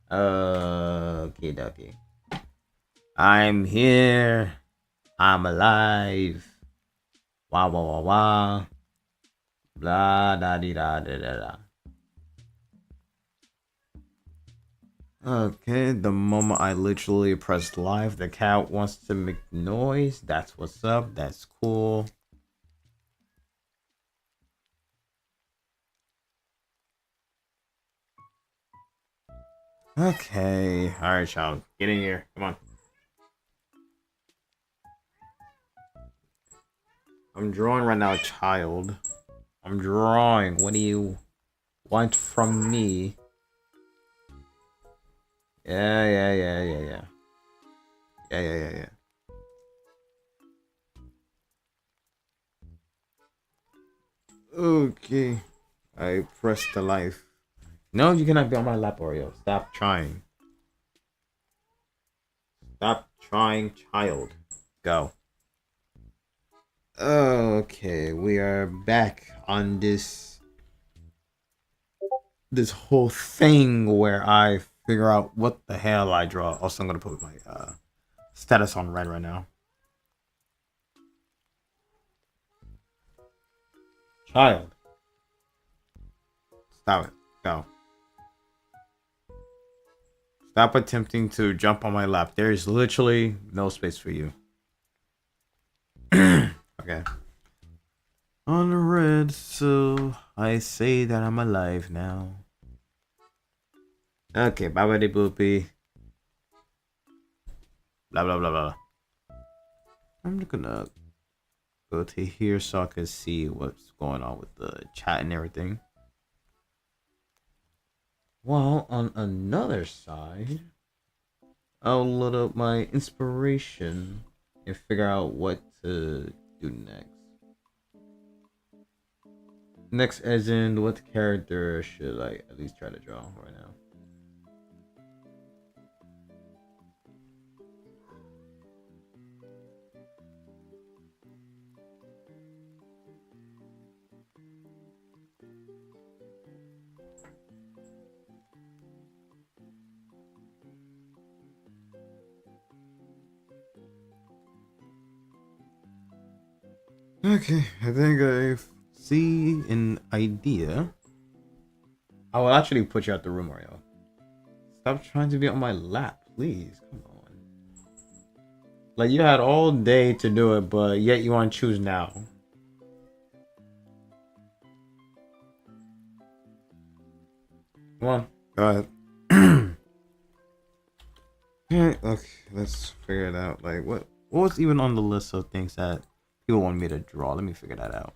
Okay, okay. I'm here. I'm alive. Wah wah wah wah. Blah da di da da da da. Okay, the moment I literally pressed live, the cat wants to make noise. That's what's up. That's cool. Okay. Alright, child. Get in here. Come on. I'm drawing right now, child. I'm drawing. What do you want from me? Yeah. Yeah. Okay. I pressed the life. No, you cannot be on my lap, Oreo. Stop trying. Stop trying, child. Go. Okay, we are back on this whole thing where I figure out what the hell I draw. Also, I'm gonna put my status on red right now. Child, stop it. Go. Stop attempting to jump on my lap. There is literally no space for you. Okay. On the red, so I say that I'm alive now. Okay, bye bye boopy. Blah blah blah blah. I'm just gonna go to here so I can see what's going on with the chat and everything. Well, on another side, I'll load up my inspiration and figure out what to do next. Next, as in, what character should I at least try to draw right now? Okay, I think I see an idea. I will actually put you out the room, Mario. Stop trying to be on my lap, please. Come on. Like, you had all day to do it, but yet you want to choose now. Come on, go ahead. Okay, let's figure it out. Like, what was even on the list of things that people want me to draw? Let me figure that out.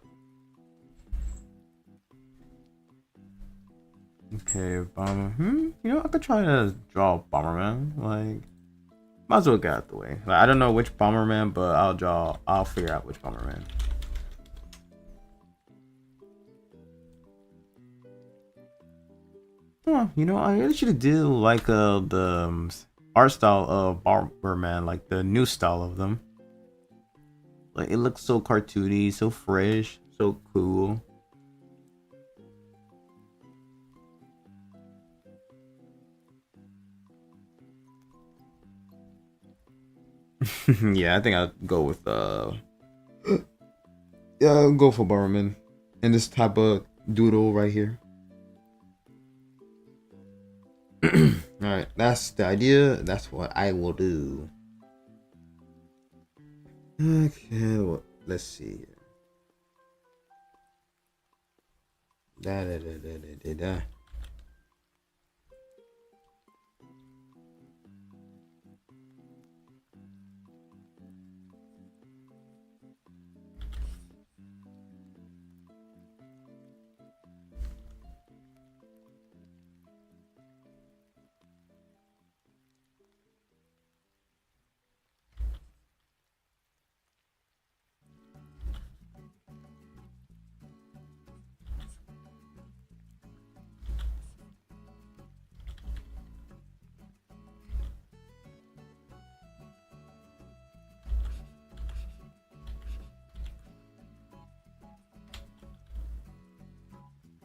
Okay, Bomber. You know, I could try to draw Bomberman. Like, might as well get out the way. Like, I don't know which Bomberman, but I'll figure out which Bomberman. Huh, you know, I actually do like the art style of Bomberman, like the new style of them. Like, it looks so cartoony, so fresh, so cool. Yeah, I think I'll go with yeah, I'll go for Bomberman and this type of doodle right here. Alright, that's the idea. That's what I will do. Okay, well, let's see. Da.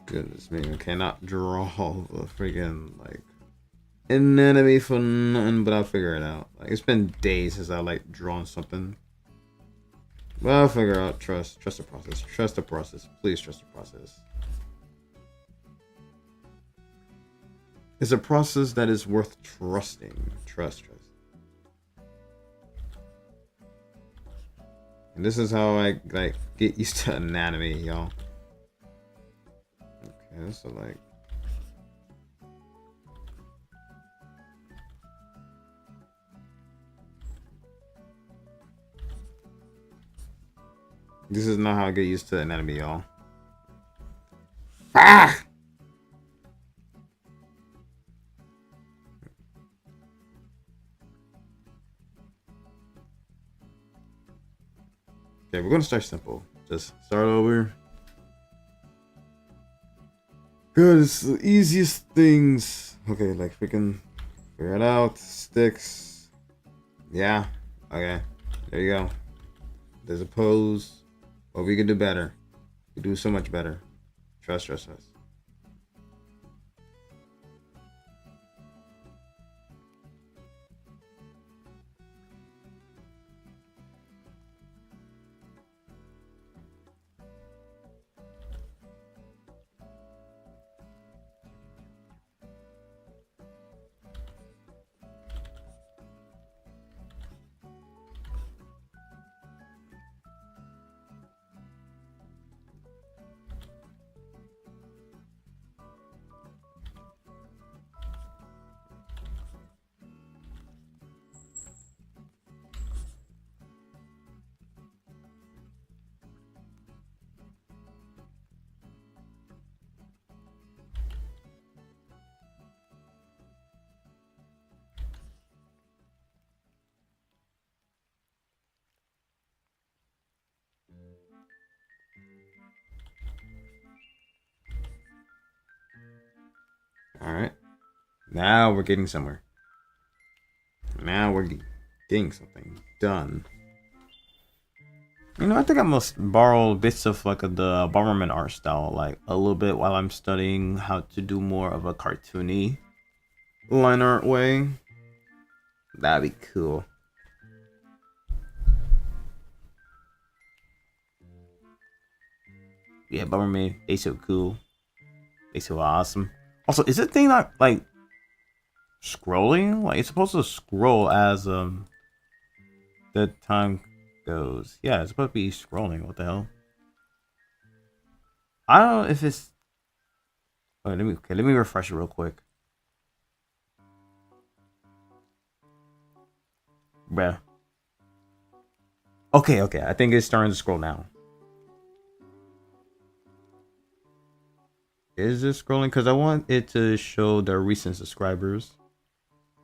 Goodness me, I cannot draw the friggin' like anatomy for nothing, but I'll figure it out. Like, it's been days since I like drawn something. But I'll figure out. Trust the process. Trust the process. Please trust the process. It's a process that is worth trusting. Trust. And this is how I like get used to anatomy, y'all. Okay, so like. This is not how I get used to anatomy, y'all. Ah! Okay, we're gonna start simple. Just start over. Good, it's the easiest things. Okay, like freaking figure it out. Sticks. Yeah. Okay. There you go. There's a pose. But we can do better. We do so much better. Trust. Alright. Now we're getting somewhere. Now we're getting something done. You know, I think I must borrow bits of like the Bomberman art style, like a little bit while I'm studying how to do more of a cartoony line art way. That'd be cool. Yeah, Bomberman, they so cool. They so awesome. Also, is this thing not like scrolling? Like it's supposed to scroll as the time goes. Yeah, it's supposed to be scrolling. What the hell? I don't know if it's. Oh, let me refresh it real quick. Bruh. Okay. I think it's starting to scroll now. Is it scrolling? Because I want it to show the recent subscribers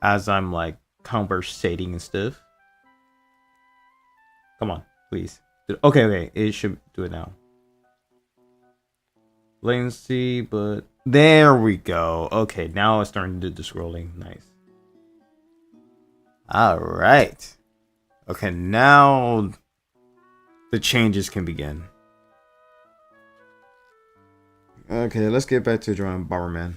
as I'm like conversating and stuff. Come on, please. Okay. It should do it now. Latency, but there we go. Okay, now it's starting to do the scrolling. Nice. All right. Okay, now the changes can begin. Okay, let's get back to drawing Bomberman.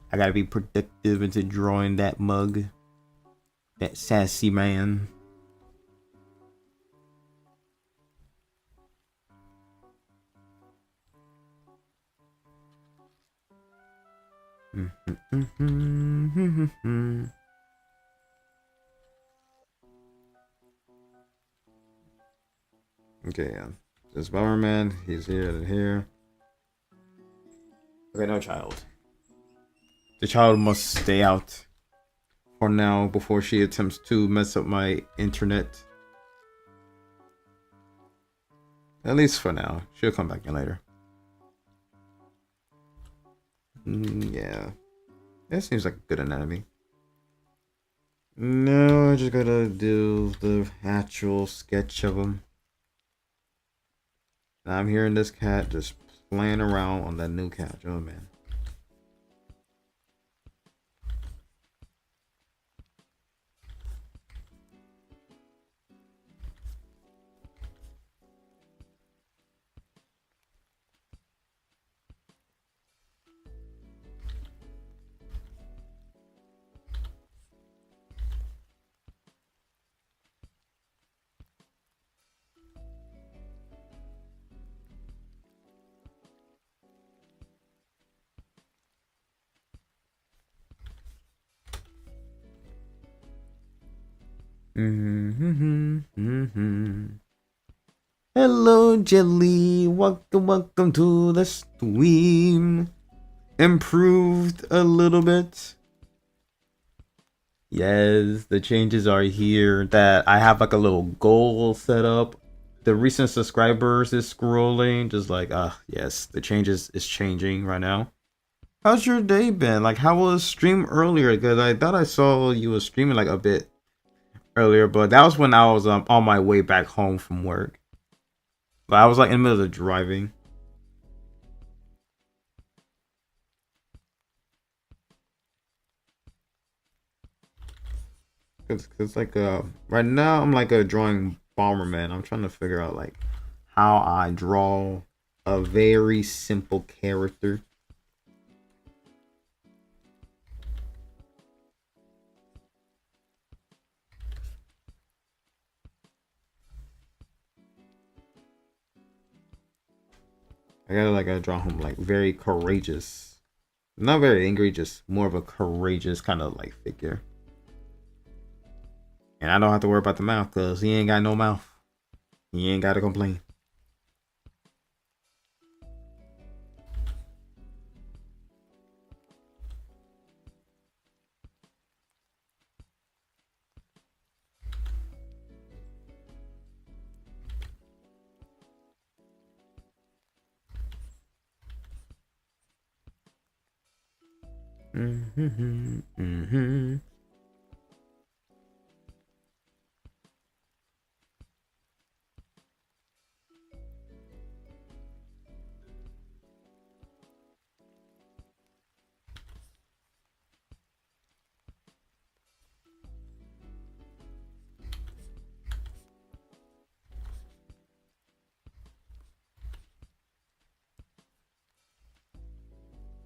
I gotta be productive into drawing that mug. That sassy man. Okay, yeah. This Bomberman, he's here and here. Okay, no child. The child must stay out for now before she attempts to mess up my internet. At least for now. She'll come back in later. Yeah. That seems like a good anatomy. No, I just gotta do the actual sketch of him. Now I'm hearing this cat just playing around on that new couch. Oh man. Hello, Jelly. Welcome to the stream. Improved a little bit. Yes, the changes are here. That I have like a little goal set up. The recent subscribers is scrolling, just like yes, the changes is changing right now. How's your day been? Like, how was stream earlier? Because I thought I saw you was streaming like a bit earlier, but that was when I was on my way back home from work. But I was like in the middle of driving. Cause like right now I'm like drawing Bomberman. I'm trying to figure out like how I draw a very simple character. I gotta draw him like very courageous. Not very angry, just more of a courageous kind of like figure. And I don't have to worry about the mouth because he ain't got no mouth. He ain't gotta complain.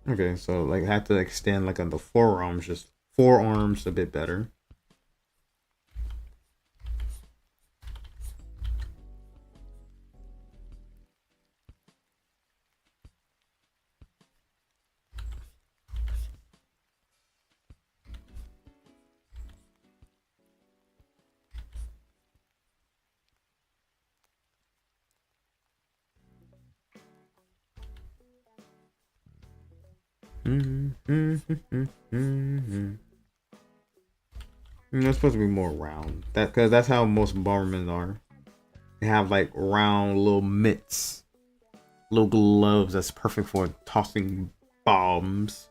Okay, so like I have to extend like on the forearms, just forearms a bit better. It's supposed to be more round. Because that's how most Bombermen are. They have like round little mitts, little gloves that's perfect for tossing bombs.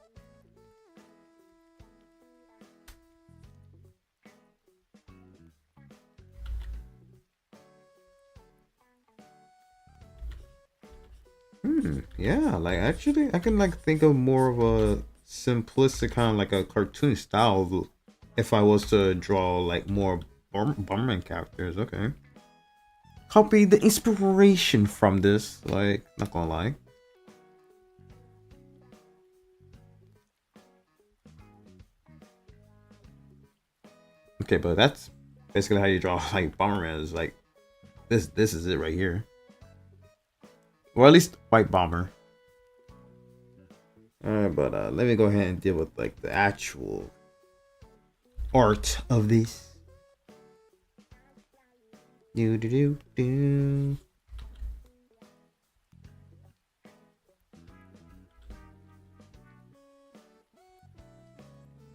Yeah, like actually I can like think of more of a simplistic kind of like a cartoon style if I was to draw like more Bomberman characters. Okay. Copy the inspiration from this, like, not gonna lie. Okay, but that's basically how you draw like Bomberman is like this is it right here. Or at least White Bomber. Alright, but let me go ahead and deal with like the actual art of this. Do do do do.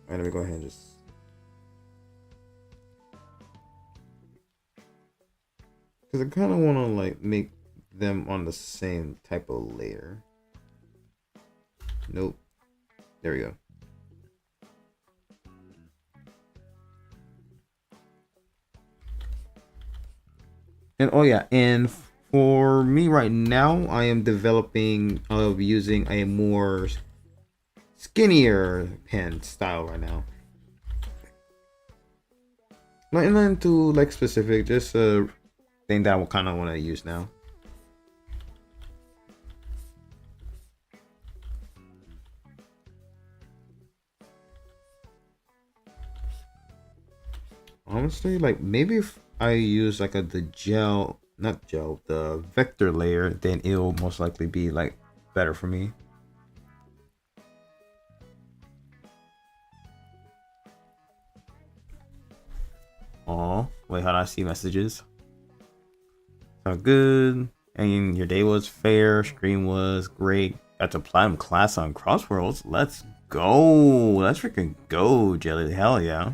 Alright, let me go ahead and just because I kind of want to like make them on the same type of layer. Nope. There we go. And oh yeah, and for me right now, I am developing of using a more skinnier pen style right now. Not into like specific, just a thing that I kind of want to use now. Honestly, like maybe if I use like the gel, not gel, the vector layer, then it'll most likely be like better for me. Aw. Wait, how do I see messages? So good. And your day was fair. Stream was great. Got to platinum class on Crossworlds. Let's go. Let's freaking go, Jelly. Hell yeah.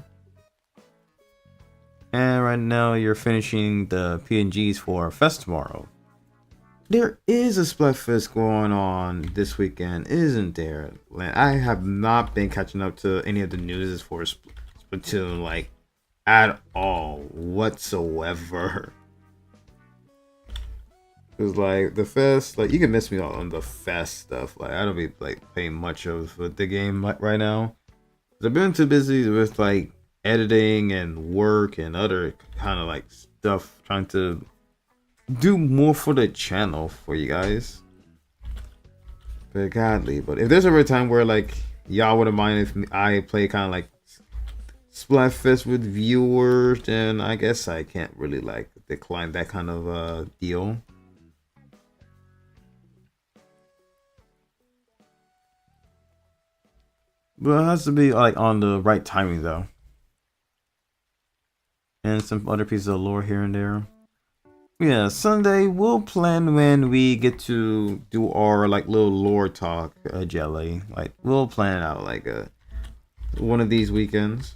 And right now you're finishing the PNGs for Fest tomorrow. There is a Splatfest going on this weekend, isn't there? Like, I have not been catching up to any of the news for Splatoon, like, at all, whatsoever. Cause like the fest, like you can miss me on the fest stuff. Like I don't be like playing much of the game right now. I've been too busy with like editing and work and other kind of like stuff, trying to do more for the channel for you guys. But godly, but if there's ever a time where like y'all wouldn't mind if I play kind of like Splatfest with viewers, then I guess I can't really like decline that kind of deal. But it has to be like on the right timing though. And some other pieces of lore here and there. Yeah, Sunday we'll plan when we get to do our like little lore talk, Jelly. Like we'll plan it out like one of these weekends.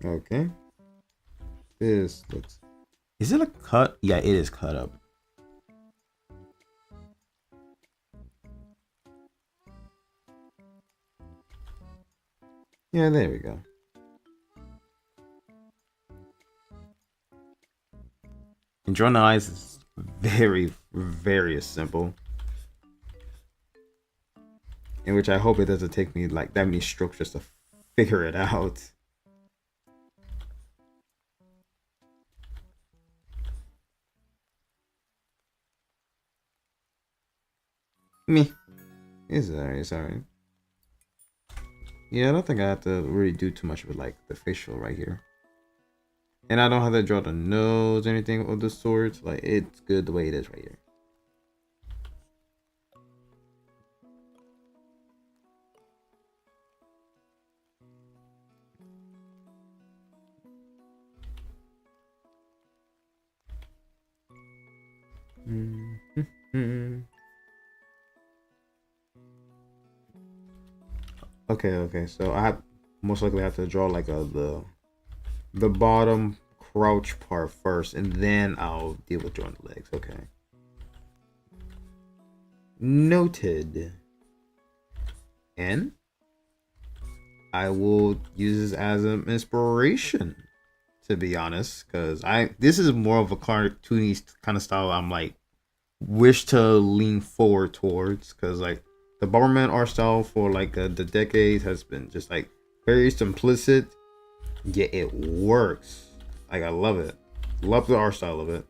Okay. This looks. Is it a cut? Yeah, it is cut up. Yeah, there we go. And drawing the eyes is very, very simple. In which I hope it doesn't take me like that many strokes just to figure it out. Me. It's alright. Yeah, I don't think I have to really do too much with like the facial right here. And I don't have to draw the nose or anything of the sort. Like it's good the way it is right here. Okay. So I have most likely have to draw like the bottom crouch part first, and then I'll deal with drawing the legs. Okay. Noted. And I will use this as an inspiration, to be honest, because this is more of a cartoony kind of style I'm like wish to lean forward towards, because like the Bomberman art style for like the decades has been just like very simplistic, yet it works. Like I love it. Love the art style of it.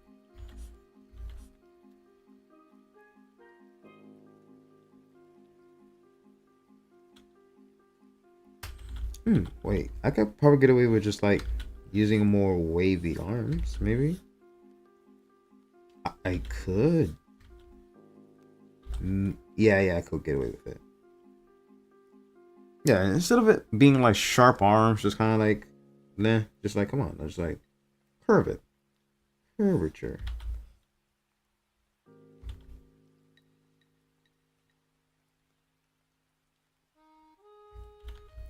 Wait, I could probably get away with just like using more wavy arms, maybe. I could. Yeah, I could get away with it. Yeah, instead of it being like sharp arms, just kind of like, nah, just like, come on, just like curve it. Curvature.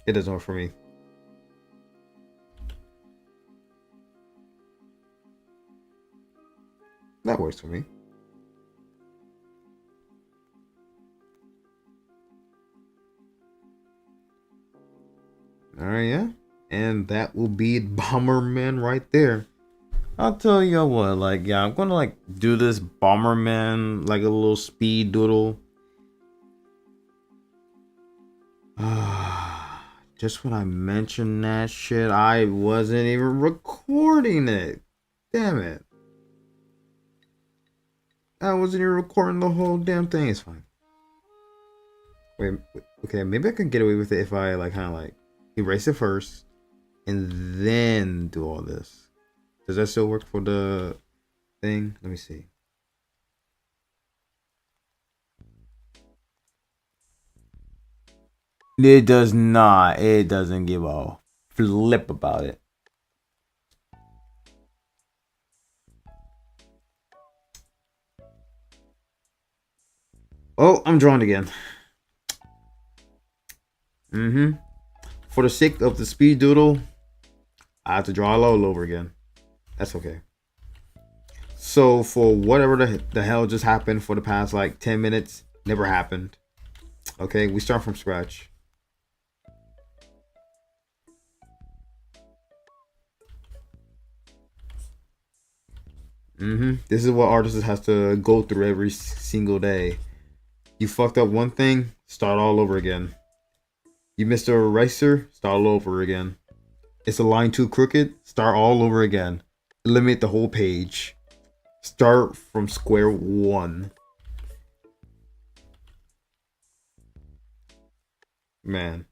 It doesn't work for me. That works for me. Alright, yeah. And that will be Bomberman right there. I'll tell you what, like, yeah, I'm gonna like do this Bomberman, like a little speed doodle. Just when I mentioned that shit, I wasn't even recording it. Damn it. I wasn't even recording the whole damn thing. It's fine. Wait, okay, maybe I can get away with it if I like kind of like erase it first and then do all this. Does that still work for the thing? Let me see. It does not. It doesn't give a flip about it. Oh, I'm drawing again. For the sake of the speed doodle, I have to draw it all over again. That's okay. So for whatever the hell just happened for the past like 10 minutes, never happened. Okay, we start from scratch. This is what artists has to go through every single day. You fucked up one thing, start all over again. You missed a eraser, start all over again. It's a line too crooked, start all over again. Eliminate the whole page. Start from square one. Man.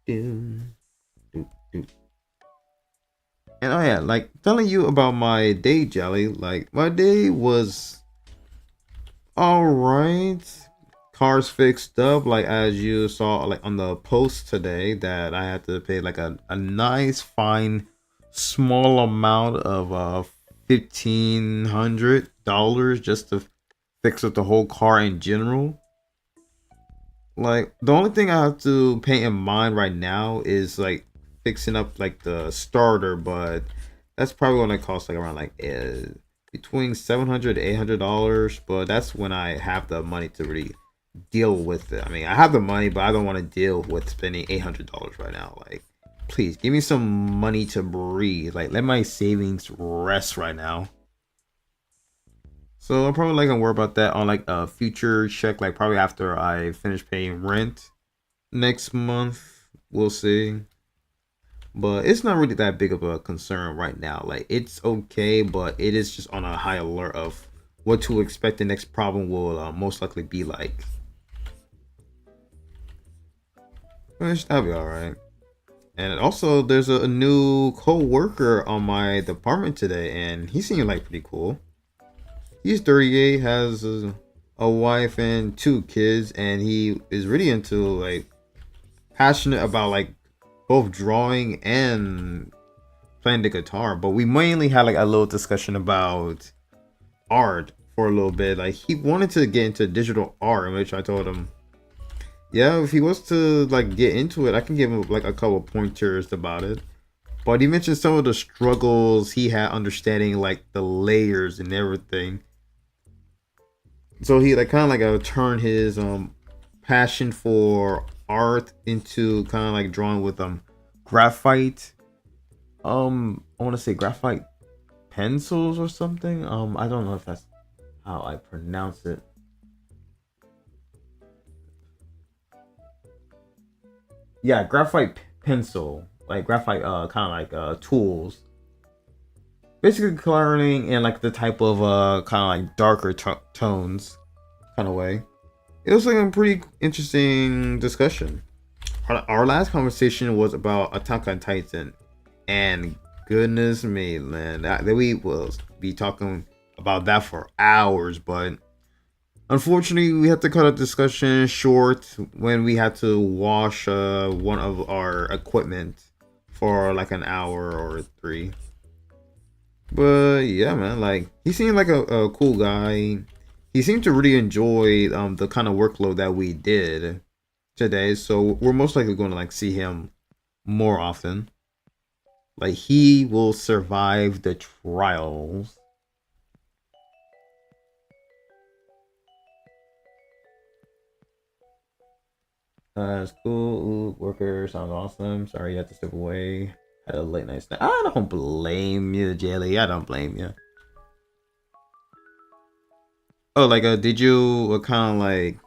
And oh yeah, like telling you about my day, Jelly. Like my day was alright. Cars fixed up, like as you saw like on the post today that I had to pay like a nice fine small amount of $1,500 just to fix up the whole car in general. Like the only thing I have to pay in mind right now is like fixing up like the starter, but that's probably gonna cost like around like between $700 to $800. But that's when I have the money to really deal with it. I mean, I have the money, but I don't want to deal with spending $800 right now. Like, please give me some money to breathe. Like, let my savings rest right now. So I'm probably like gonna worry about that on like a future check, like probably after I finish paying rent next month. We'll see. But it's not really that big of a concern right now. Like it's okay, but it is just on a high alert of what to expect the next problem will most likely be like. Which that'll be alright. And also, there's a new co-worker on my department today, and he seemed like pretty cool. He's 38, has a wife and 2 kids, and he is really into like passionate about like both drawing and playing the guitar. But we mainly had like a little discussion about art for a little bit. Like he wanted to get into digital art, in which I told him, yeah, if he wants to like get into it, I can give him like a couple pointers about it. But he mentioned some of the struggles he had understanding like the layers and everything. So he like kind of like turned his passion for art into kind of like drawing with graphite. I want to say graphite pencils or something. I don't know if that's how I pronounce it. Yeah, graphite pencil, like graphite kind of like tools, basically coloring in like the type of kind of like darker tones kind of way. It was like a pretty interesting discussion. Our last conversation was about Attack on Titan, and goodness me, man, that we will be talking about that for hours. But unfortunately, we had to cut a discussion short when we had to wash one of our equipment for like an hour or three. But yeah, man, like he seemed like a cool guy. He seemed to really enjoy the kind of workload that we did today. So we're most likely going to like see him more often. Like he will survive the trials. School worker sounds awesome. Sorry you had to step away. Had a late night snack. I don't blame you, Jelly. I don't blame you. Oh, like, did you kind of like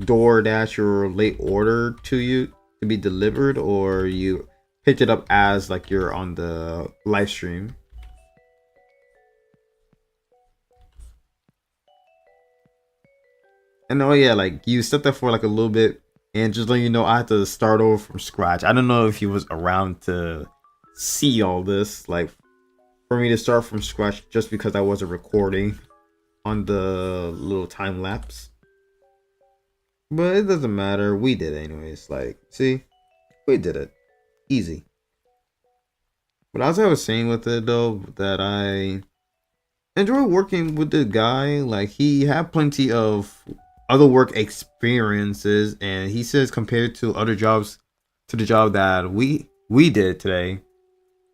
DoorDash your late order to you to be delivered, or you picked it up as like you're on the live stream? And oh yeah, like you stepped there for like a little bit, and just letting you know, I had to start over from scratch. I don't know if he was around to see all this, like for me to start from scratch just because I wasn't recording on the little time lapse. But it doesn't matter. We did it anyways. Like, see, we did it, easy. But as I was saying with it though, that I enjoy working with the guy. Like, he had plenty of other work experiences, and he says compared to other jobs, to the job that we did today,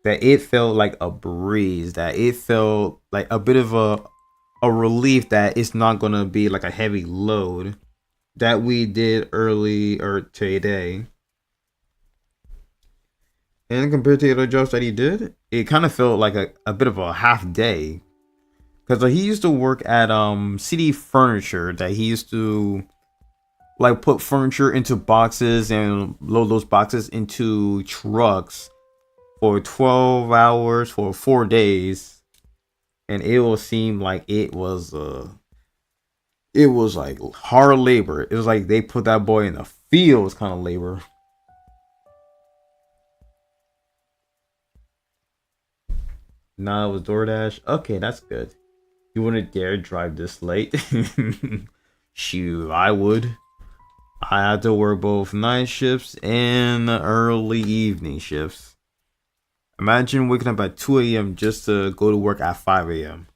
that it felt like a breeze, that it felt like a bit of a relief, that it's not gonna be like a heavy load that we did early or today. And compared to the other jobs that he did, it kind of felt like a bit of a half day. Because he used to work at City Furniture, that he used to like put furniture into boxes and load those boxes into trucks for 12 hours for 4 days. And it will seem like it was like hard labor. It was like they put that boy in the fields kind of labor. Nah, it was DoorDash. Okay, that's good. You wouldn't dare drive this late. Shoot, I would. I had to work both night shifts and early evening shifts. Imagine waking up at 2 a.m. just to go to work at 5 a.m.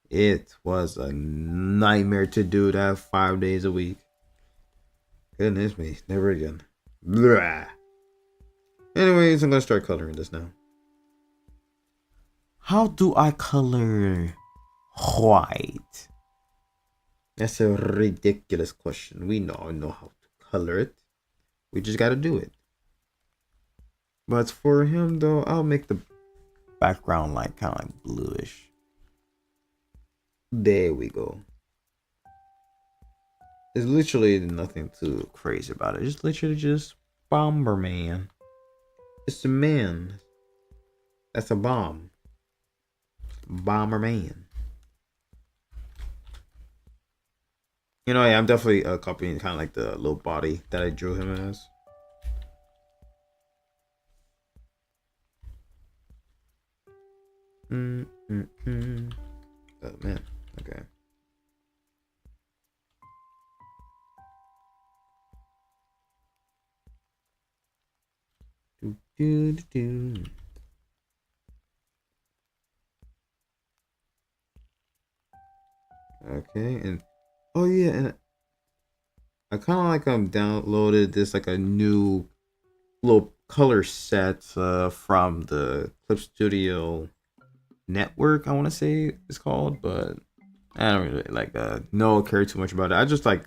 It was a nightmare to do that 5 days a week. Goodness me, never again. Blah. Anyways, I'm gonna start coloring this now. How do I color white? That's a ridiculous question. We all know how to color it. We just gotta do it. But for him though, I'll make the background like kind of like bluish. There we go. There's literally nothing too crazy about it. Just literally just Bomberman. It's a man. That's a bomb. Bomberman. You know, yeah, I'm definitely copying kind of like the little body that I drew him as. Oh man, okay. Okay, and oh yeah, and I kind of like downloaded this like a new little color set from the Clip Studio network, I want to say it's called, but I don't really like no care too much about it. I just like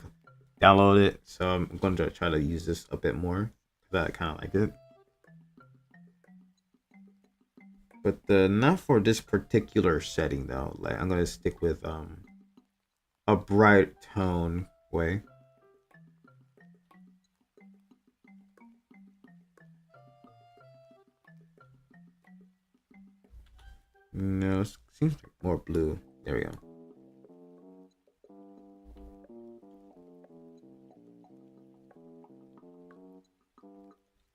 download it, so I'm going to try to use this a bit more because I kind of like it. But not for this particular setting though. Like I'm gonna stick with a bright tone way. No, it seems like more blue. There we go.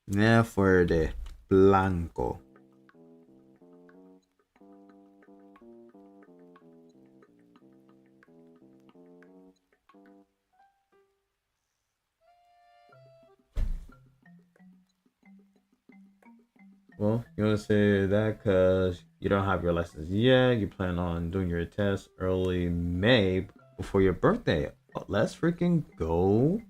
Now for the blanco. Well, you want to say that because you don't have your license yet. You plan on doing your test early May before your birthday. Oh, let's freaking go.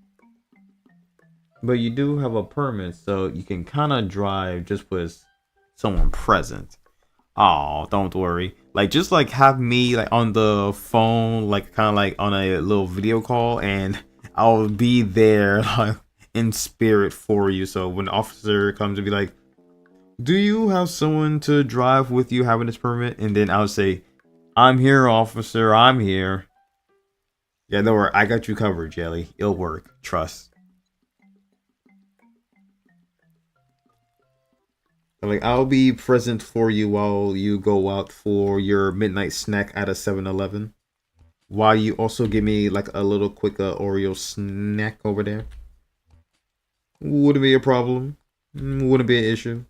But you do have a permit, so you can kind of drive just with someone present. Oh, don't worry. Like, just like have me like on the phone, like kind of like on a little video call, and I'll be there like in spirit for you. So when the officer comes and be like, do you have someone to drive with you having this permit? And then I'll say, I'm here, officer, I'm here. Yeah, don't worry, I got you covered, Jelly. It'll work. Trust. Like, I'll be present for you while you go out for your midnight snack at a 7-Eleven. While you also give me like a little quick Oreo snack over there. Wouldn't be a problem. Wouldn't be an issue.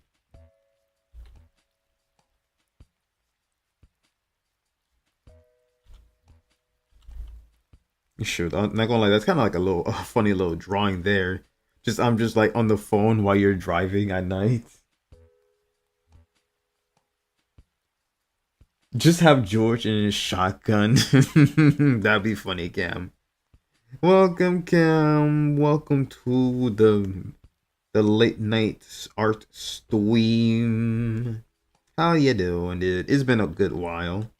Shoot, I'm not gonna lie, that's kind of like a little funny little drawing there. Just I'm just like on the phone while you're driving at night. Just have George in his shotgun. That'd be funny, Cam. Welcome, Cam. Welcome to the late night art stream. How you doing, dude? It's been a good while.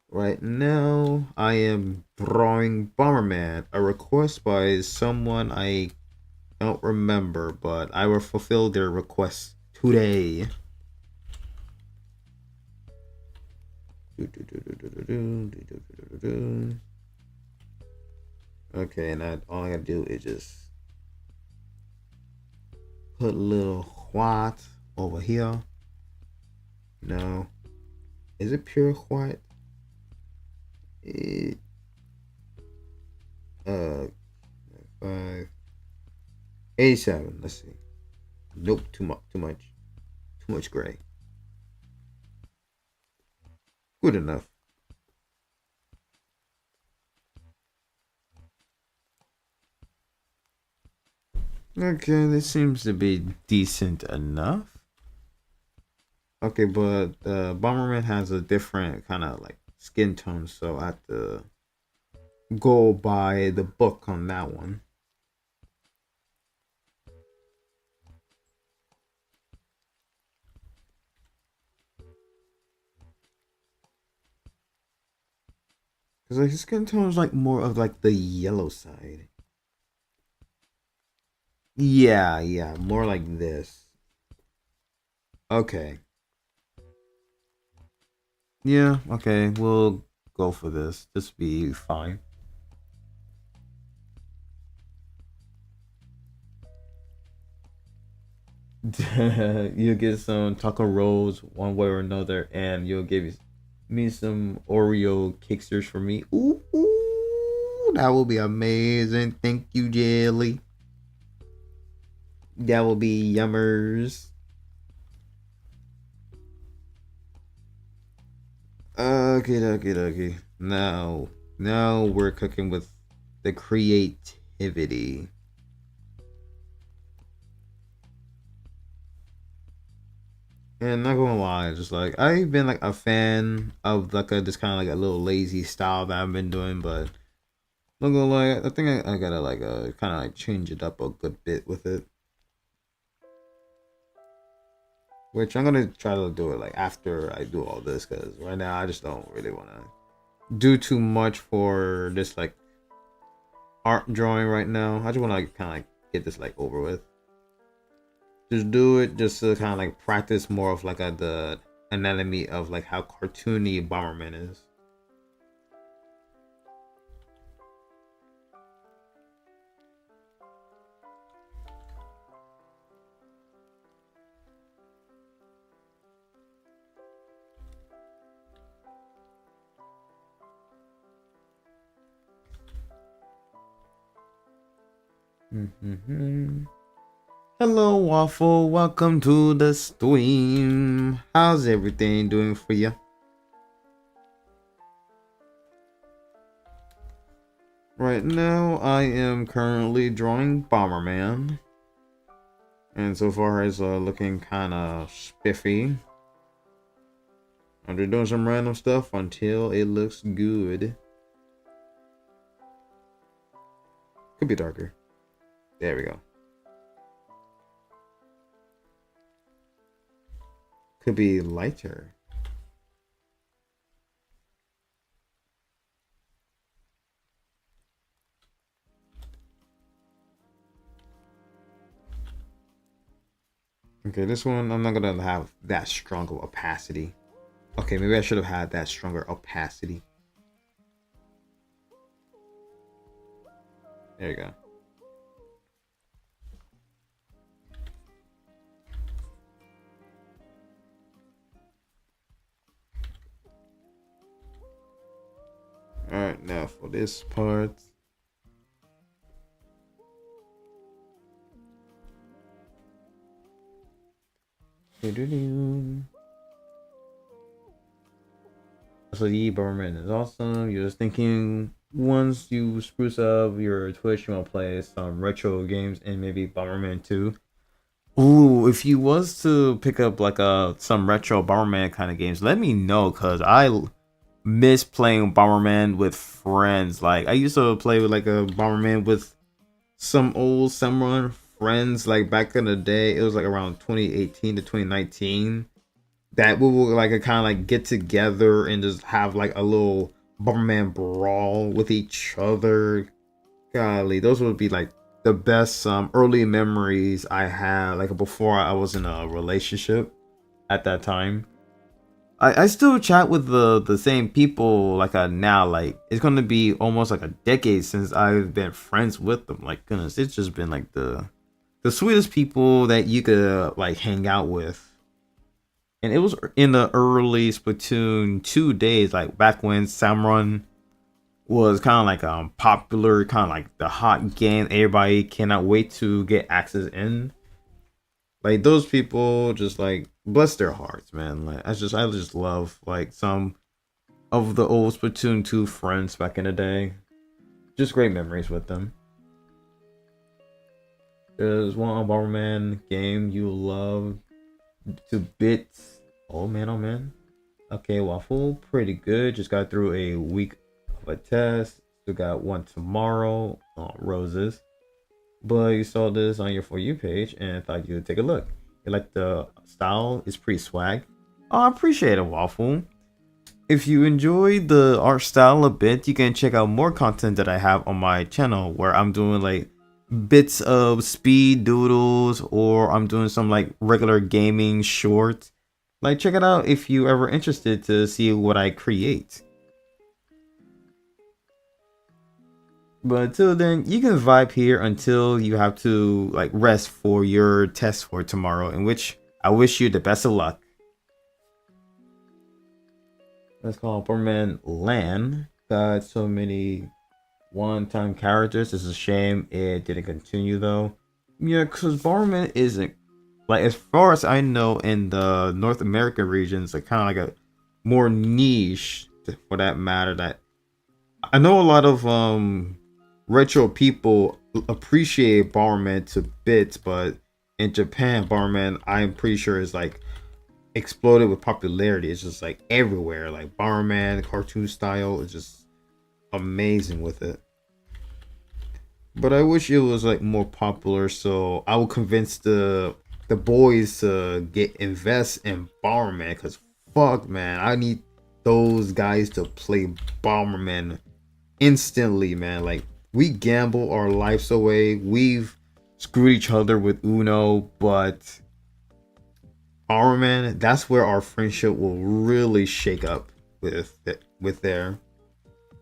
Right now, I am drawing Bomberman, a request by someone I don't remember, but I will fulfill their request today. Okay, and all I gotta do is just put a little white over here. No. Is it pure white? It, 587. Let's see. Nope, too much gray. Good enough. Okay, this seems to be decent enough. Okay, but Bomberman has a different kind of like skin tone, so I have to go by the book on that one. Cause like his skin tone is like more of like the yellow side. Yeah, more like this. Okay. Yeah, okay, we'll go for this. This be fine. You'll get some taco rolls one way or another, and you'll give me some Oreo kicksters for me. Ooh, that will be amazing. Thank you, Jelly. That will be yummers. Okay. Now we're cooking with the creativity. And not gonna lie, just like I've been like a fan of like a just kind of like a little lazy style that I've been doing, but not gonna lie, I think I gotta like kind of like change it up a good bit with it. Which I'm gonna try to do it like after I do all this, because right now I just don't really want to do too much for this like art drawing right now. I just want to like, kind of like get this like over with. Just do it just to kind of like practice more of like the anatomy of like how cartoony Bomberman is. Hello, Waffle. Welcome to the stream. How's everything doing for you? Right now, I am currently drawing Bomberman. And so far, it's looking kind of spiffy. I'm just doing some random stuff until it looks good. Could be darker. There we go. Could be lighter. Okay, this one I'm not gonna have that strong of opacity. Okay, maybe I should have had that stronger opacity. There you go. Alright, now for this part. So the Bomberman is awesome. You're just thinking once you spruce up your Twitch, you want to play some retro games and maybe Bomberman 2. Ooh, if you was to pick up like some retro Bomberman kind of games, let me know, cause I miss playing Bomberman with friends. Like I used to play with like a Bomberman with some old Samurai friends like back in the day. It was like around 2018 to 2019 that we will like kind of like get together and just have like a little Bomberman brawl with each other. Golly, those would be like the best early memories I had like before I was in a relationship at that time. I still chat with the same people like now. Like it's gonna be almost like a decade since I've been friends with them. Like goodness, it's just been like the sweetest people that you could like hang out with. And it was in the early Splatoon 2 days, like back when Samron was kind of like popular, kind of like the hot game. Everybody cannot wait to get access in. Like those people, just like bless their hearts, man. Like I just love like some of the old Splatoon 2 friends back in the day. Just great memories with them. There's one Bomberman game you love to bits. Oh man, oh man. Okay, Waffle, pretty good. Just got through a week of a test. Still got one tomorrow on Roses. But you saw this on your For You page and thought you'd take a look. You like the style? It's pretty swag. Oh, I appreciate it, Waffle. If you enjoy the art style a bit, you can check out more content that I have on my channel where I'm doing like bits of speed doodles or I'm doing some like regular gaming shorts. Like check it out if you ever interested to see what I create. But until then, you can vibe here until you have to like rest for your test for tomorrow, in which I wish you the best of luck. Let's call Bomberman Lan. Got so many one-time characters. It's a shame it didn't continue though. Yeah, because Bomberman isn't like, as far as I know, in the North American regions, like kind of like a more niche for that matter. That I know a lot of retro people appreciate Bomberman to bits, but in Japan, Bomberman I'm pretty sure is like exploded with popularity. It's just like everywhere. Like Bomberman, the cartoon style is just amazing with it. But I wish it was like more popular, so I will convince the boys to get invest in Bomberman. Cause fuck, man, I need those guys to play Bomberman instantly, man. Like we gamble our lives away. We've screwed each other with Uno, but Bomberman, that's where our friendship will really shake up with there.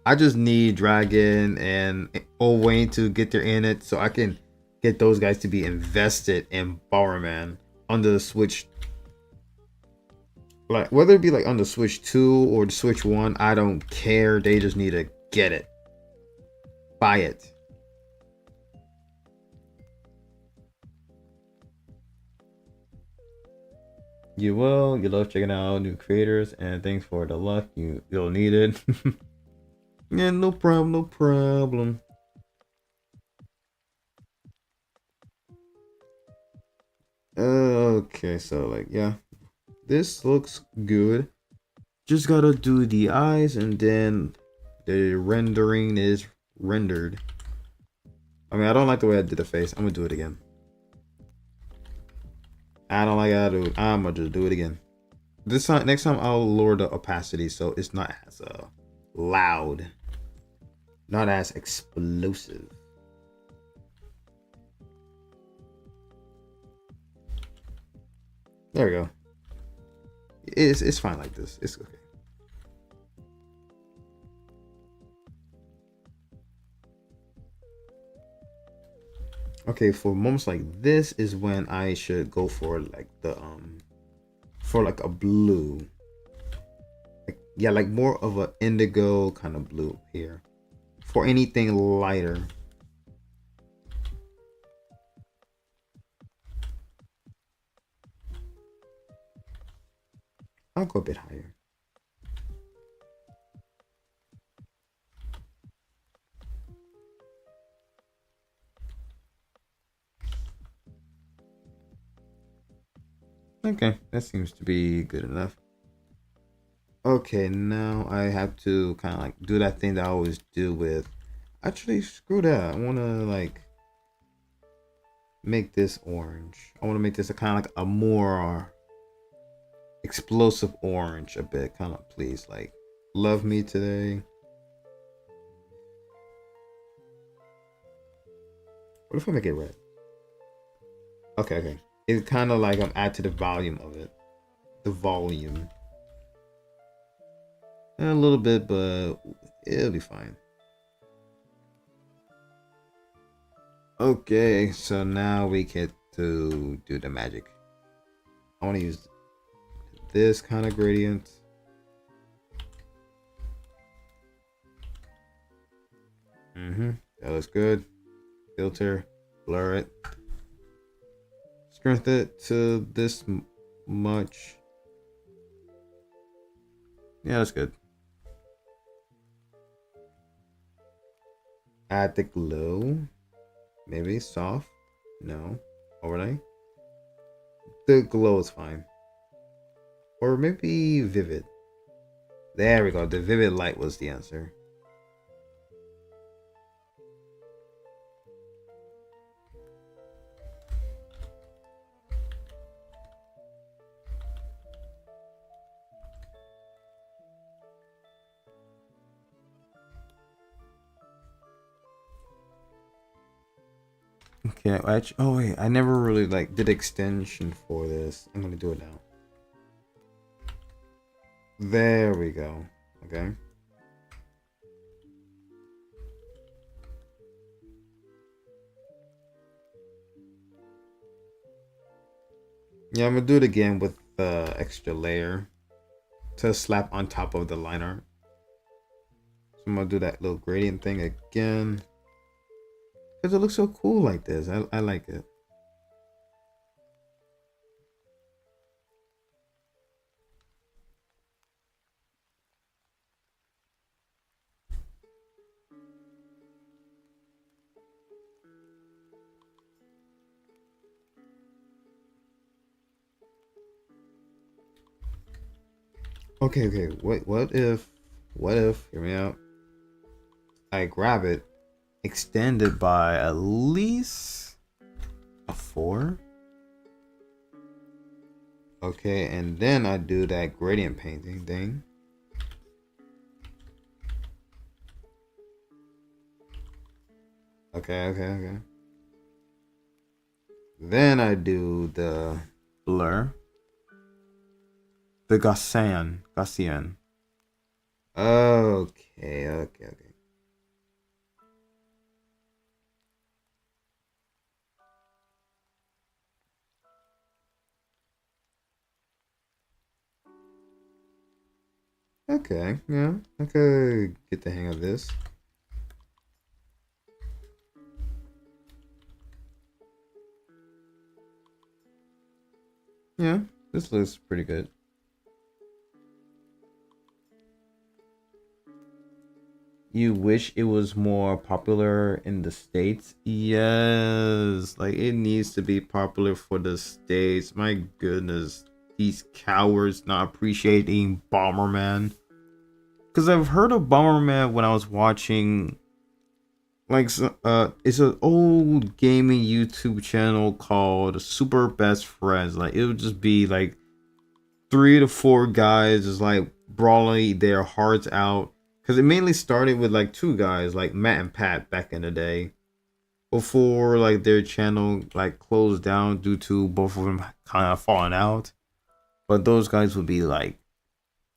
I just need Dragon and Owain to get their in it so I can get those guys to be invested in Bomberman on the Switch. Like whether it be like on the Switch 2 or the Switch 1, I don't care. They just need to get it. Buy it. You will. You love checking out new creators, and thanks for the luck. You'll need it. Yeah, no problem, no problem. Okay, so like yeah, this looks good. Just gotta do the eyes and then the rendering is rendered. I mean, I don't like the way I did the face. I'm gonna do it again. I don't like how I do it. I'm gonna just do it again. This time, next time I'll lower the opacity so it's not as loud, not as explosive. There we go. It's fine like this. It's okay. Okay, for moments like this is when I should go for like the for like a blue. Like, yeah, like more of a indigo kind of blue here. For anything lighter. I'll go a bit higher. Okay, that seems to be good enough. Okay, now I have to kind of like do that thing that I always do with. Actually, screw that. I want to like make this orange. I want to make this a kind of like a more explosive orange a bit. Kind of please, like, love me today. What if I make it red? Okay, okay. It's kind of like add to the volume of it. The volume. A little bit, but it'll be fine. Okay, so now we get to do the magic. I want to use this kind of gradient. That looks good. Filter, blur it. Strengthen it to this much. Yeah, that's good. Add the glow. Maybe soft. No. Overlay. The glow is fine. Or maybe vivid. There we go. The vivid light was the answer. Okay, oh wait, I never really like did extension for this. I'm gonna do it now. There we go. Okay. Yeah, I'm gonna do it again with the extra layer to slap on top of the line art. So I'm gonna do that little gradient thing again. Because it looks so cool like this. I like it. Okay, okay. Wait, what if, hear me out. I grab it, extend it by at least a 4. Okay, and then I do that gradient painting thing. Okay, okay, okay. Then I do the blur. The Gaussian. Okay, okay, okay. Okay, yeah, I could get the hang of this. Yeah, this looks pretty good. You wish it was more popular in the States? Yes, like it needs to be popular for the States. My goodness, these cowards not appreciating Bomberman. Because I've heard of Bomberman when I was watching, like, it's an old gaming YouTube channel called Super Best Friends. Like, it would just be like 3 to 4 guys just like brawling their hearts out. Because it mainly started with like 2 guys, like Matt and Pat back in the day. Before like their channel like closed down due to both of them kind of falling out. but those guys would be like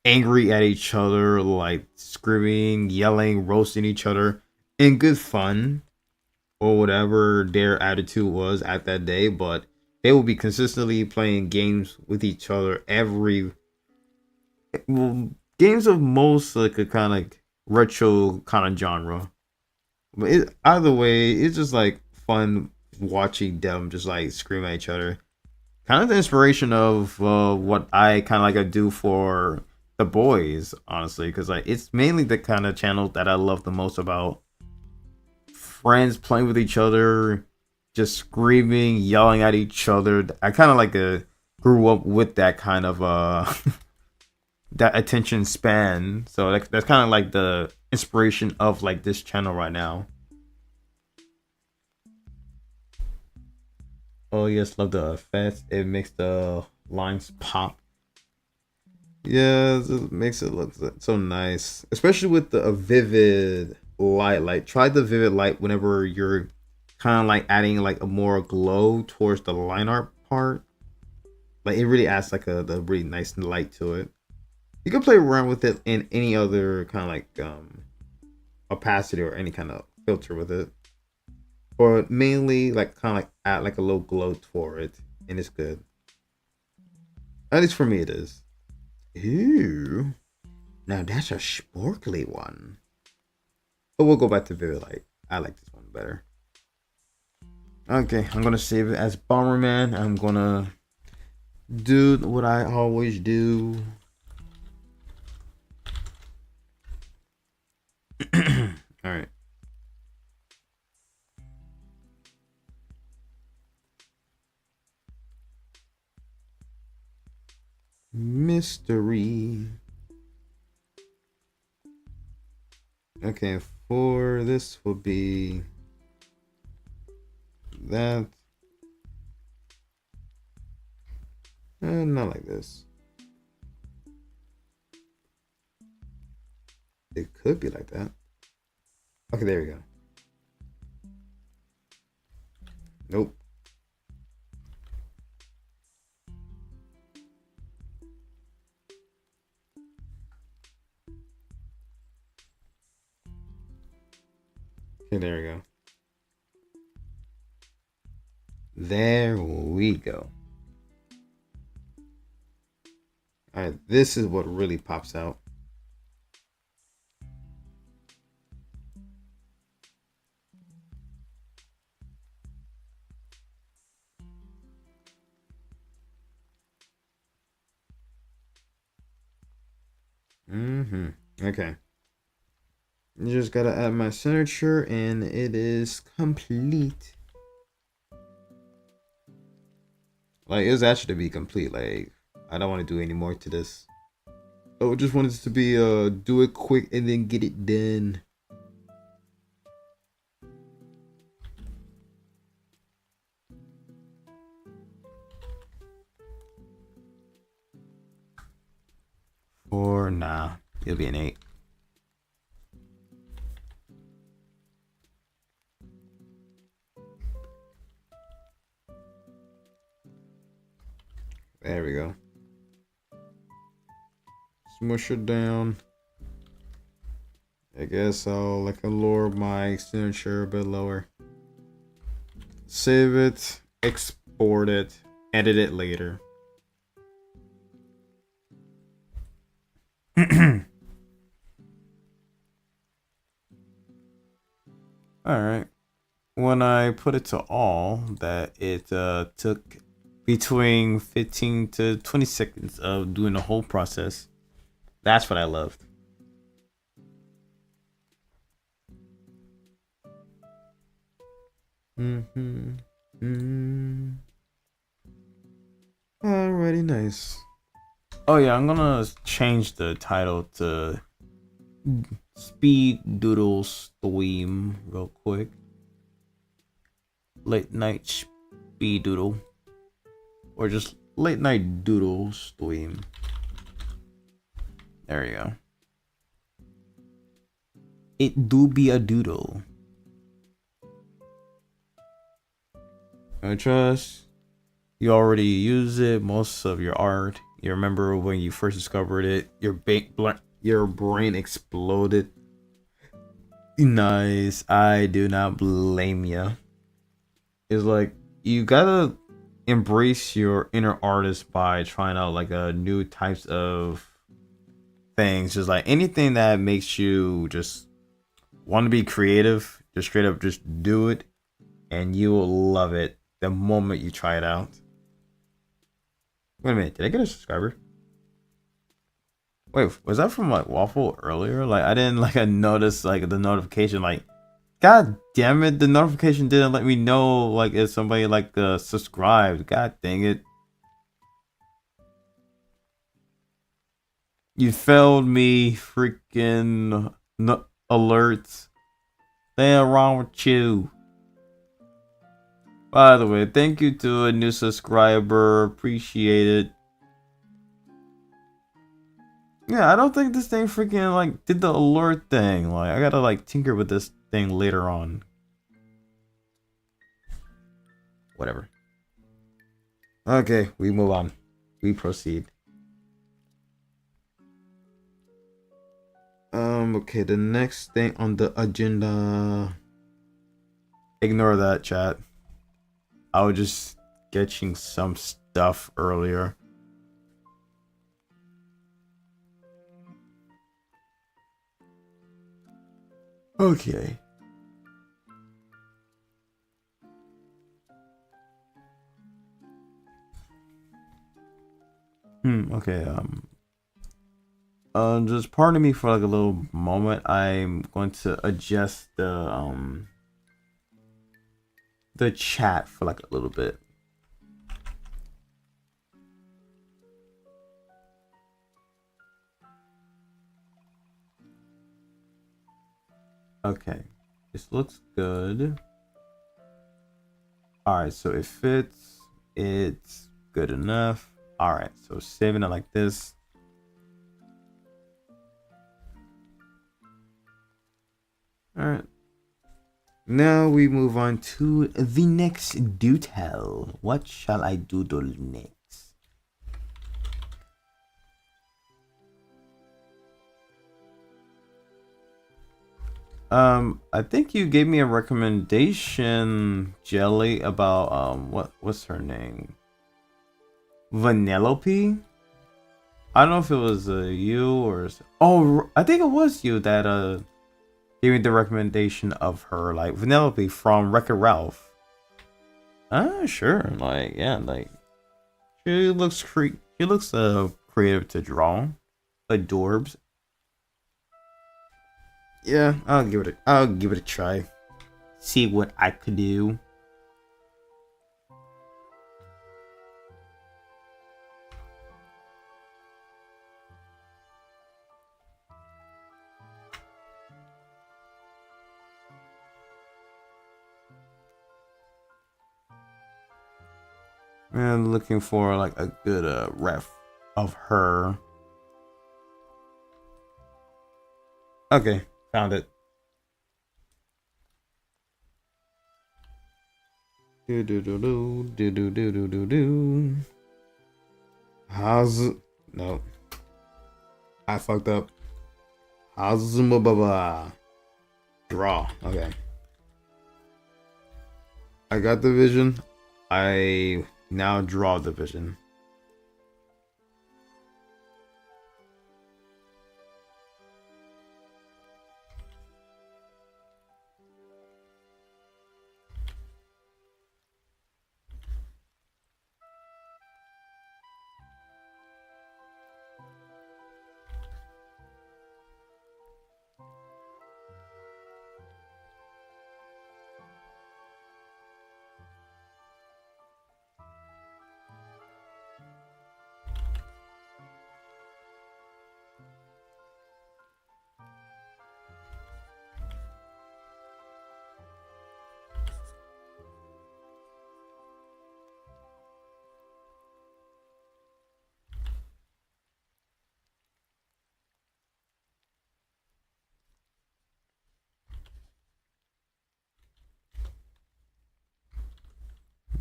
angry at each other, like screaming, yelling, roasting each other in good fun or whatever their attitude was at that day. But they will be consistently playing games with each other every well, games of most like a kind of retro kind of genre. But either way, it's just like fun watching them just like scream at each other. Kind of the inspiration of what I kind of like to do for the boys, honestly, because like it's mainly the kind of channel that I love the most about friends playing with each other, just screaming, yelling at each other. I kind of like grew up with that kind of that attention span. So that's kind of like the inspiration of like this channel right now. Oh yes, love the effects. It makes the lines pop. Yeah, it makes it look so nice, especially with the vivid light. Like try the vivid light whenever you're kind of like adding like a more glow towards the line art part. Like it really adds like a really nice light to it. You can play around with it in any other kind of like opacity or any kind of filter with it, or mainly like kind of like add like a little glow toward it, and it's good. At least for me, it is. Ooh, now that's a sparkly one. But we'll go back to vivid light. I like this one better. Okay, I'm gonna save it as Bomberman. I'm gonna do what I always do. All right. Mystery. Okay, for this will be that. Not like this. It could be like that. Okay, there we go. Nope. Okay, there we go. There we go. All right, this is what really pops out. Okay. You just gotta add my signature and it is complete. Like, it's actually to be complete. Like, I don't want to do any more to this. I just wanted it to be, do it quick and then get it done. Or, nah, it'll be an 8. There we go. Smush it down. I guess I'll like lower my signature a bit lower. Save it, export it, edit it later. Alright. When I put it to all, that it took between 15 to 20 seconds of doing the whole process. That's what I loved. Alrighty, nice. Oh yeah, I'm gonna change the title to Speed Doodle STWEAM real quick. Late Night Speed Doodle. Or just Late Night Doodle STWEAM. There you go. It do be a doodle. I trust you already use it. Most of your art, You remember when you first discovered it, your brain exploded. Nice. I do not blame you. It's like you gotta embrace your inner artist by trying out like a new types of things. Just like anything that makes you just want to be creative, just straight up just do it, and you will love it the moment you try it out. Wait a minute, did I get a subscriber? Wait, was that from like Waffle earlier? Like I didn't like I noticed like the notification. Like, god damn it, the notification didn't let me know like if somebody like subscribed. God dang it. You failed me, freaking alerts. They're wrong with you. By the way, thank you to a new subscriber. Appreciate it. Yeah, I don't think this thing freaking like did the alert thing. Like I gotta like tinker with this thing later on. Whatever. Okay, we move on. We proceed. Okay, the next thing on the agenda. Ignore that, chat. I was just sketching some stuff earlier. Okay. Okay, just pardon me for like a little moment. I'm going to adjust the chat for like a little bit. Okay, this looks good. All right, so it fits. It's good enough. All right, so saving it like this. All right. Now we move on to the next doodle. What shall I doodle next? I think you gave me a recommendation, Jelly, about what's her name? Vanellope? I don't know if it was you or I think it was you that gave me the recommendation of her, like Vanellope from Wreck-It Ralph. Sure. Like, yeah, like she looks creative to draw. Adorbs. Yeah, I'll give it a try. See what I could do. And looking for like a good ref of her. Okay, found it. Do do do do do do do do do do. How's it? No, I fucked up. How's blah draw? Okay, I got the vision. I now draw the vision.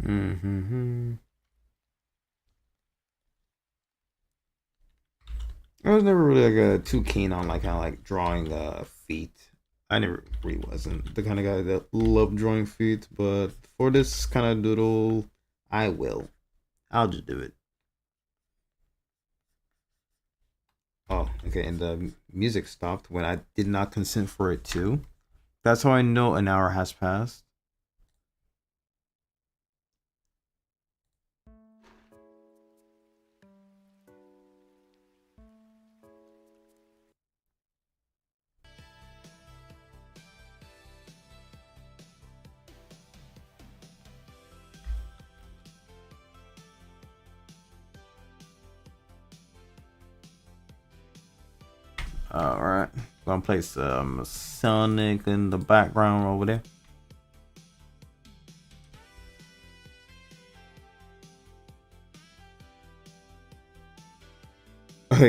Mm-hmm. I was never really like too keen on like kind of like drawing feet. I never really wasn't the kind of guy that loved drawing feet, but for this kind of doodle, I will. I'll just do it. Oh, okay. And the music stopped when I did not consent for it to. That's how I know an hour has passed. All right. Gonna play some Sonic in the background over there.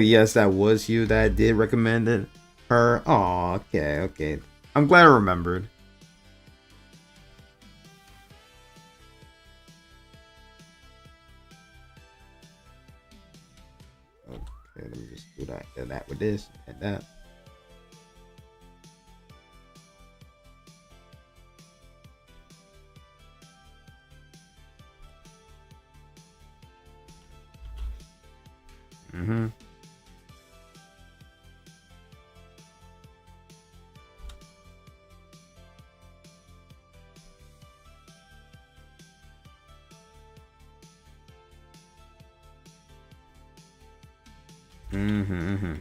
Yes, that was you that did recommend it. Her. Oh, okay, okay. I'm glad I remembered. Okay, let me just do that. And that with this and that. Mm-hmm. Mm-hmm. Mm-hmm.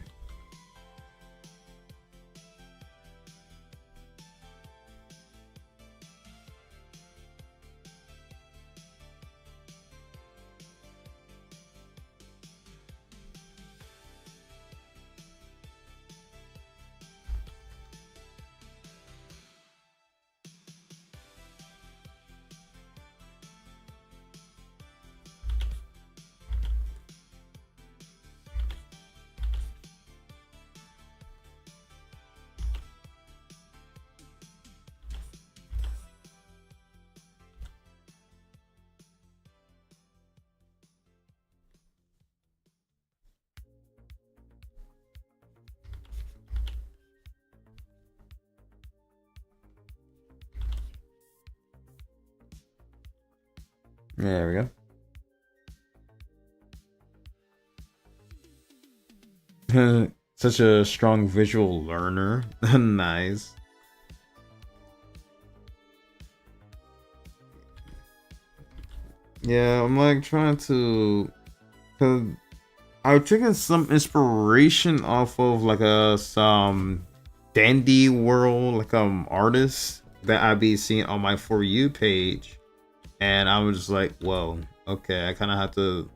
There we go. Such a strong visual learner. Nice. Yeah, I'm like trying to. Cause I was taking some inspiration off of like some dandy world like artists that I be seeing on my For You page, and I was just like, whoa, okay, I kind of have to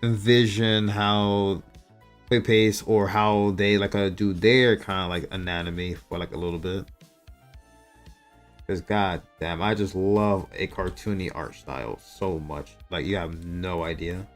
envision how they pace or how they like do their kind of like anatomy for like a little bit. Because god damn, I just love a cartoony art style so much. Like you have no idea.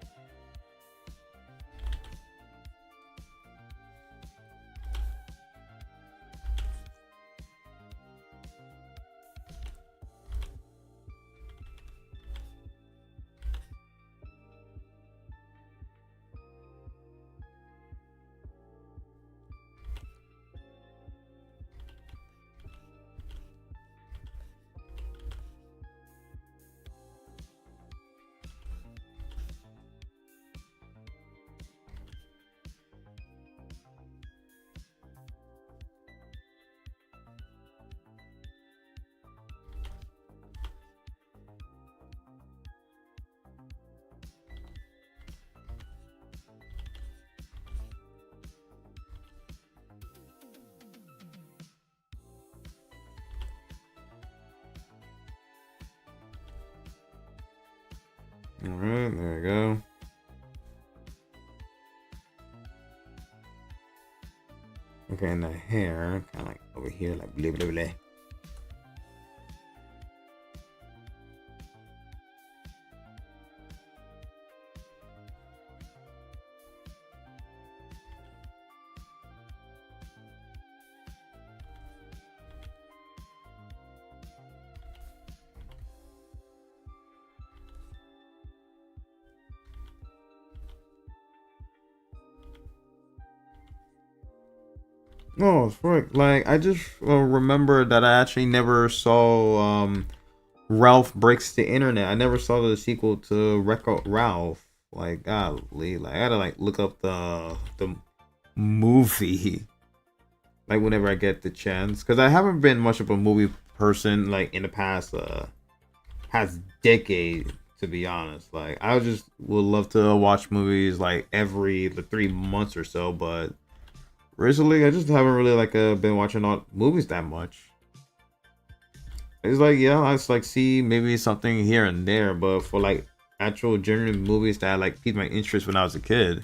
All right, there we go. Okay, and the hair kind of like over here, like blah blah blah. Oh, frick. Like, I just remember that I actually never saw Ralph Breaks the Internet. I never saw the sequel to Wreck-It Ralph. Like, golly. Like, I gotta, like, look up the movie. Like, whenever I get the chance. Because I haven't been much of a movie person, like, in the past decade, to be honest. Like, I just would love to watch movies, like, every 3 months or so, but recently, I just haven't really like been watching all movies that much. It's like yeah, I just like see maybe something here and there, but for like actual genuine movies that like piqued my interest when I was a kid,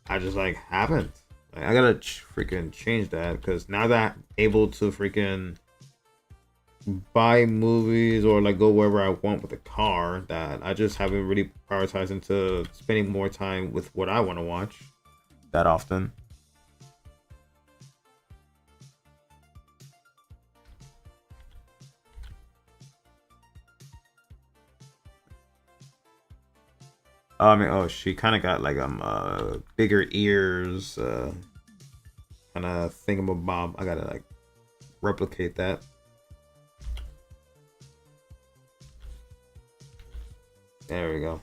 I just like haven't. Like, I gotta freaking change that because now that I'm able to freaking buy movies or like go wherever I want with a car, that I just haven't really prioritized into spending more time with what I want to watch that often. I mean, oh, she kind of got like bigger ears, kind of thingamabob. I gotta like replicate that. There we go.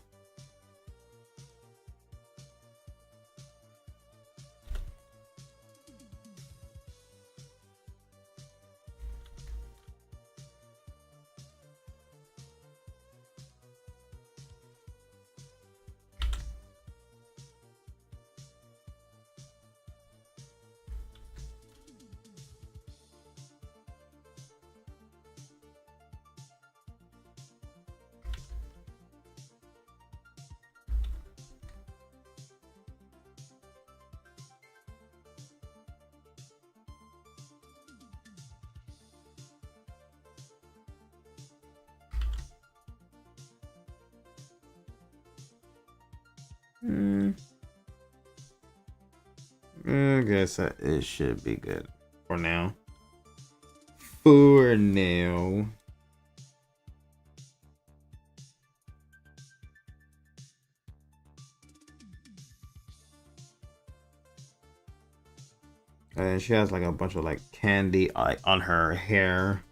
Hmm. I guess that it should be good for now. For now. And she has like a bunch of like candy on her hair.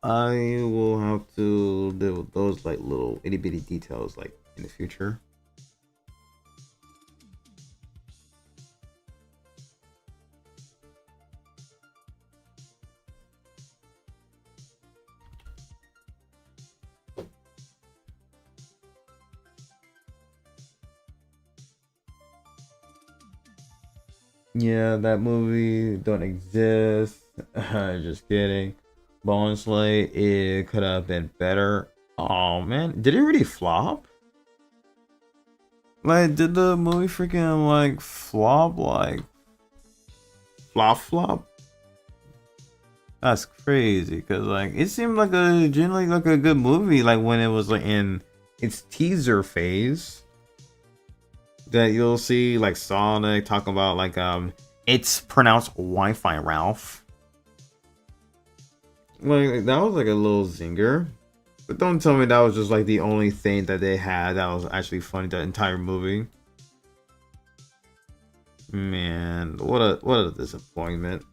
I will have to deal with those like little itty bitty details like in the future. Yeah, that movie don't exist. Just kidding. Bone Slay, it could have been better. Oh man, did it really flop? Like, did the movie freaking like flop? Like, flop? That's crazy. Cause like, it seemed like a generally like a good movie. Like when it was like in its teaser phase. That you'll see like Sonic talking about like it's pronounced Wi-Fi Ralph. Like that was like a little zinger. But don't tell me that was just like the only thing that they had that was actually funny the entire movie. Man, what a disappointment.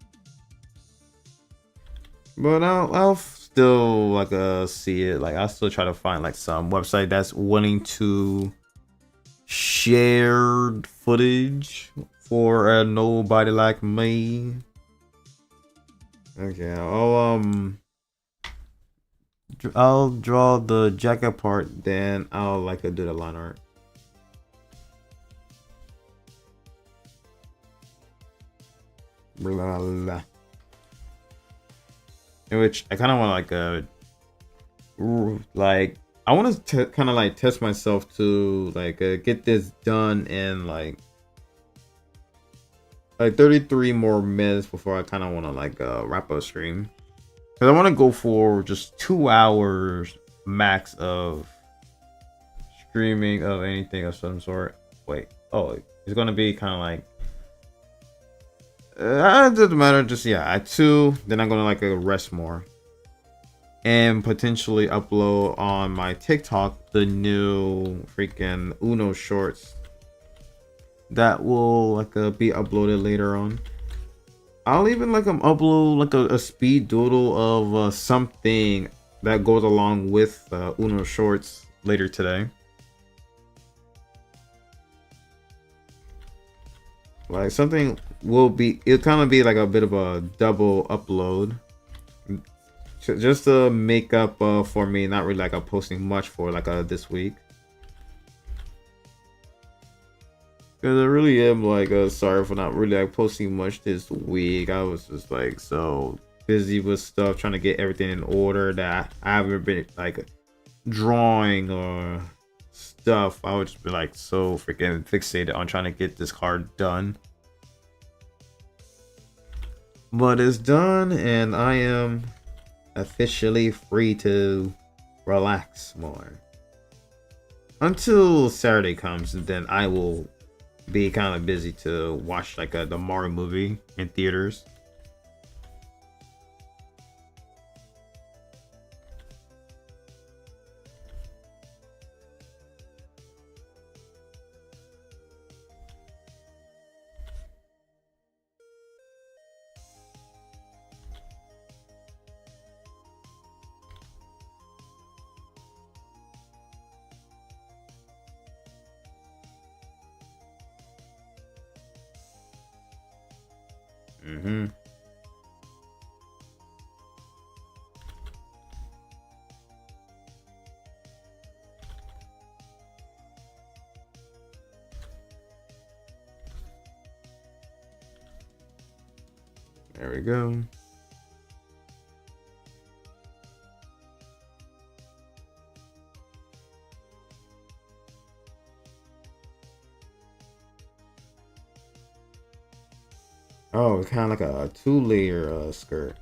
But I'll still like see it. Like I'll still try to find like some website that's willing to shared footage for a nobody like me. Okay, I'll draw the jacket part, then I'll like do the line art. Blah, blah. In which I kind of want like I want to kind of like test myself to like get this done in like 33 more minutes before I kind of want to like wrap up stream. Because I want to go for just 2 hours max of streaming of anything of some sort. Wait, oh, it's going to be kind of like it doesn't matter, just yeah, at 2, then I'm gonna like rest more and potentially upload on my TikTok the new freaking Uno shorts that will like be uploaded later on. I'll even like upload like a speed doodle of something that goes along with Uno Shorts later today. Like something will be, it'll kind of be like a bit of a double upload. Just to make up for me not really like posting much for like this week. Because I really am like sorry for not really like posting much this week. I was just like so busy with stuff, trying to get everything in order that I haven't been like drawing or stuff. I would just be like so freaking fixated on trying to get this card done. But it's done and I am officially free to relax more. Until Saturday comes, and then I will be kind of busy to watch like the Mario movie in theaters. Mm-hmm. There we go. Oh, it's kind of like a two-layer skirt.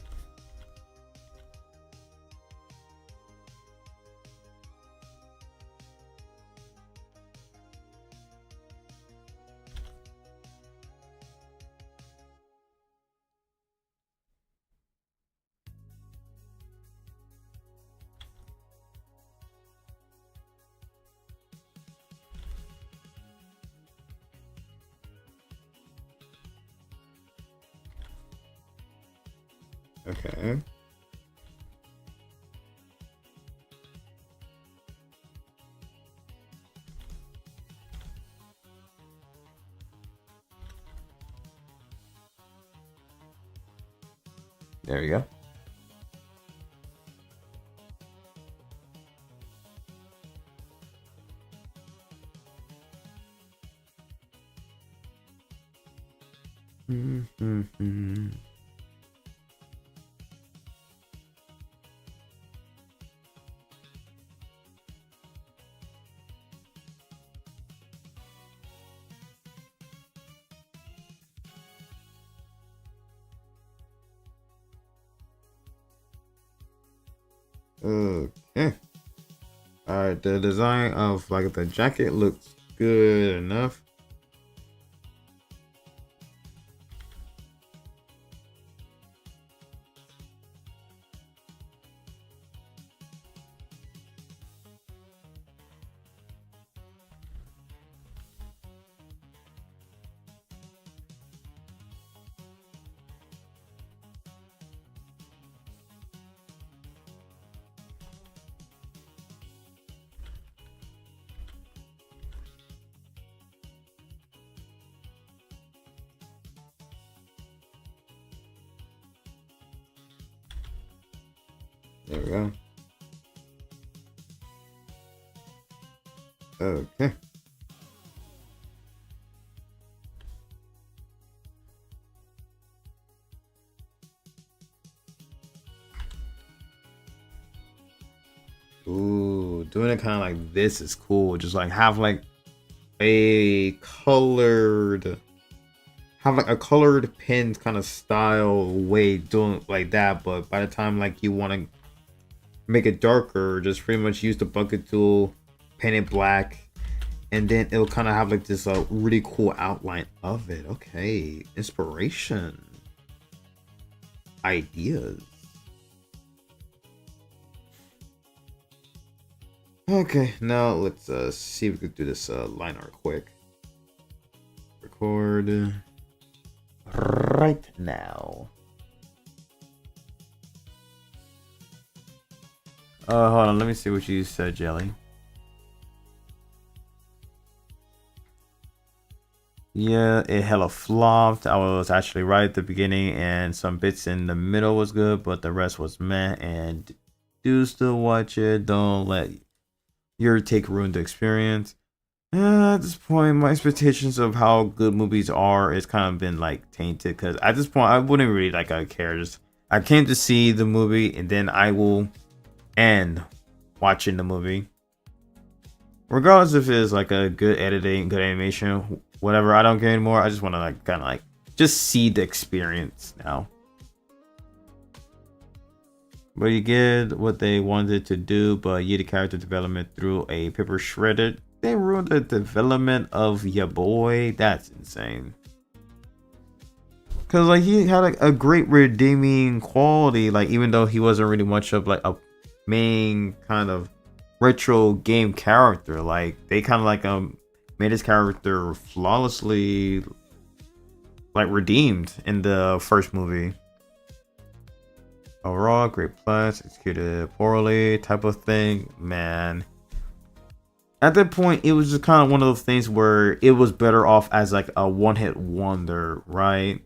Okay. There we go. Mm-hmm. Okay. Alright, the design of like the jacket looks good enough. There we go. Okay. Ooh, doing it kind of like this is cool. Just like have like a colored, have like a colored pin kind of style way doing like that. But by the time like you want to make it darker, just pretty much use the bucket tool, paint it black, and then it'll kind of have like this really cool outline of it. Okay, inspiration, ideas. Okay, now let's see if we could do this line art quick. Record. right now. Hold on, let me see what you said, Jelly. Yeah, it hella flopped. I was actually right at the beginning, and some bits in the middle was good, but the rest was meh. And do still watch it. Don't let your take ruin the experience. At this point, my expectations of how good movies are is kind of been like tainted, because at this point, I wouldn't really like I care. Just I came to see the movie, and then I will end watching the movie, regardless if it's like a good editing, good animation, whatever. I don't care anymore. I just want to like kind of like just see the experience now. But you get what they wanted to do, but you the character development through a paper shredded. They ruined the development of your boy. That's insane. Cause like he had like a great redeeming quality, like even though he wasn't really much of like a main kind of retro game character, like they kind of like made his character flawlessly like redeemed in the first movie. Overall, great plus, executed poorly, type of thing, man. At that point, it was just kind of one of those things where it was better off as like a one-hit wonder, right?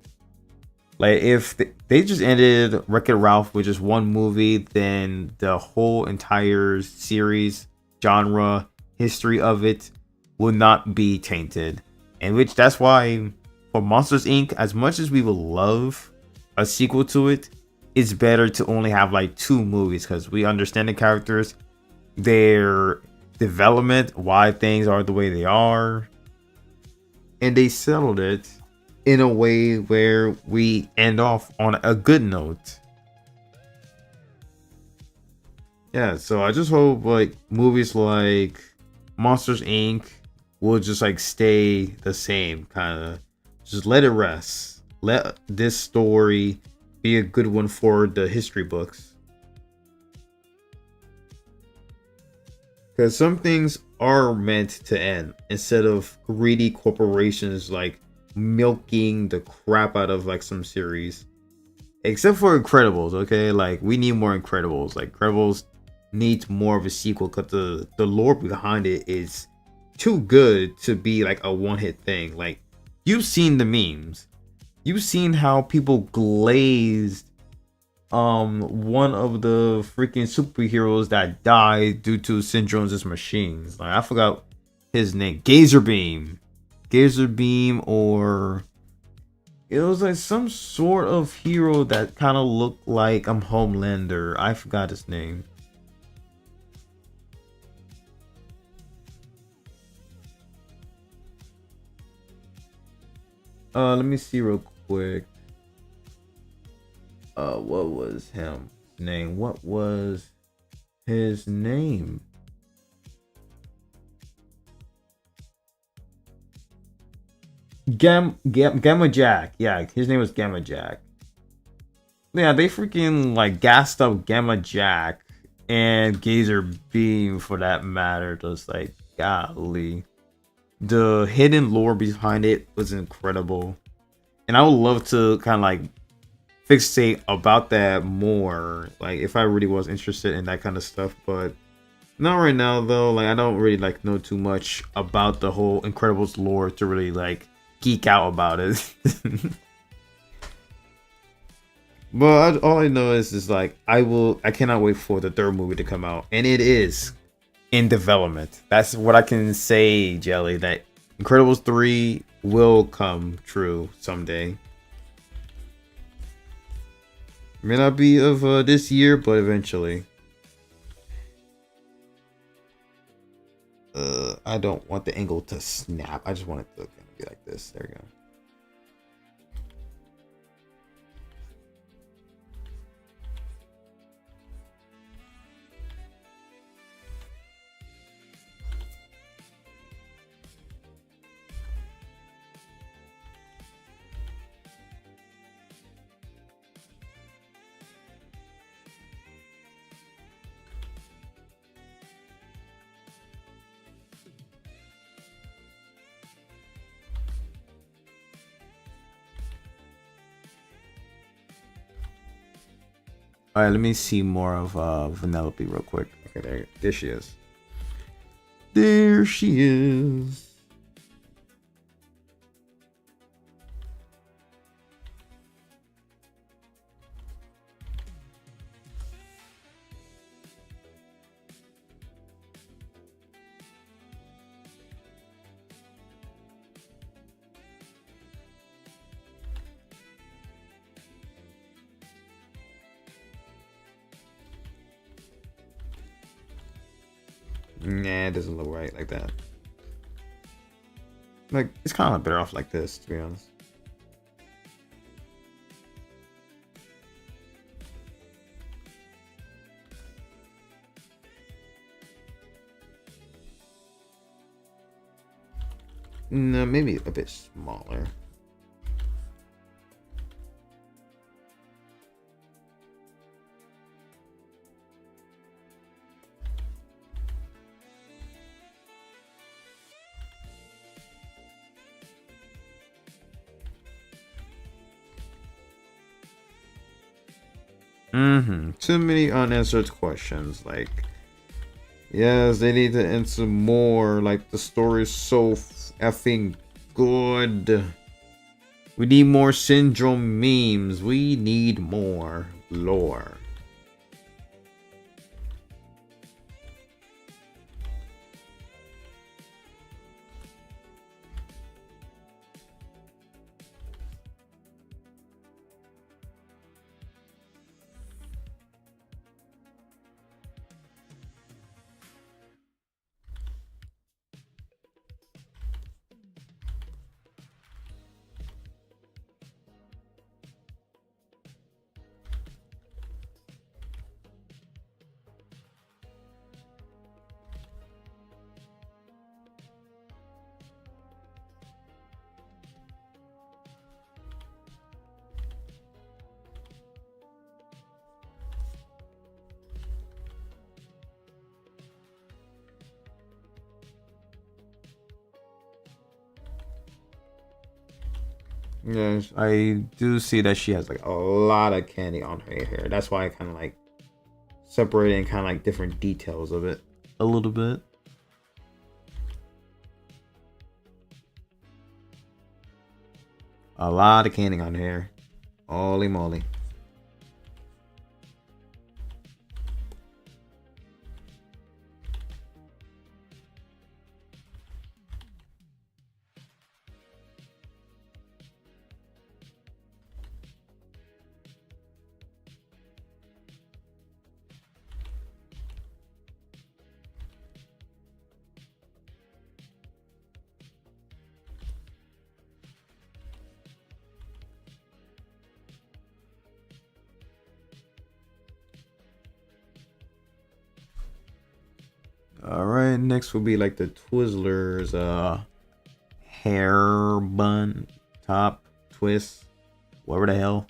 Like if they just ended Wreck-It Ralph with just one movie, then the whole entire series, genre, history of it will not be tainted. And which that's why for Monsters Inc., as much as we would love a sequel to it, it's better to only have like 2 movies, because we understand the characters, their development, why things are the way they are, and they settled it in a way where we end off on a good note. Yeah, so I just hope like movies like Monsters Inc. will just like stay the same, kind of just let it rest. Let this story be a good one for the history books. Because some things are meant to end instead of greedy corporations like milking the crap out of like some series. Except for Incredibles, okay? Like we need more Incredibles. Like Incredibles needs more of a sequel, because the lore behind it is too good to be like a one-hit thing. Like you've seen the memes. You've seen how people glazed one of the freaking superheroes that died due to syndromes as machines. Like I forgot his name. Gazer Beam, or it was like some sort of hero that kind of looked like Homelander. I forgot his name. Let me see real quick. What was his name? What was his name? Gamma Jack. Yeah, his name was Gamma Jack. Yeah, they freaking like gassed up Gamma Jack and Gazer Beam for that matter. Just like golly. The hidden lore behind it was incredible. And I would love to kind of like fixate about that more, like if I really was interested in that kind of stuff, but not right now though. Like I don't really like know too much about the whole Incredibles lore to really like geek out about it. But all I know is like I cannot wait for the 3rd movie to come out, and it is in development. That's what I can say, Jelly, that Incredibles 3 will come true someday. May not be of this year, but eventually. I don't want the angle to snap. I just want it to be like this. There we go. All right, let me see more of Vanellope real quick. Okay, there she is. There she is. Nah, it doesn't look right like that. Like, it's kind of better off like this, to be honest. No, maybe a bit smaller. Too many unanswered questions. Like, yes, they need to answer more. Like, the story's so effing good. We need more syndrome memes. We need more lore. Yes, I do see that she has like a lot of candy on her hair. That's why I kind of like separating kind of like different details of it a little bit. A lot of candy on her hair. Holy moly. Alright, next will be like the Twizzlers hair bun top twist, whatever the hell.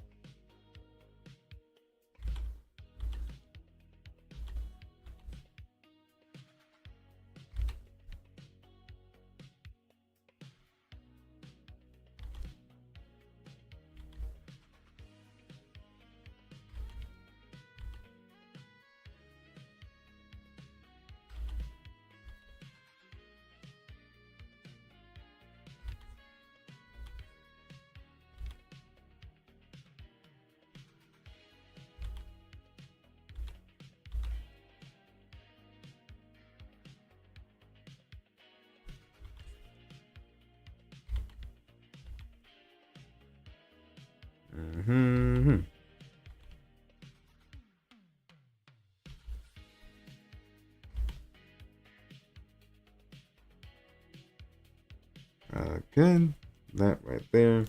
Good. That right there.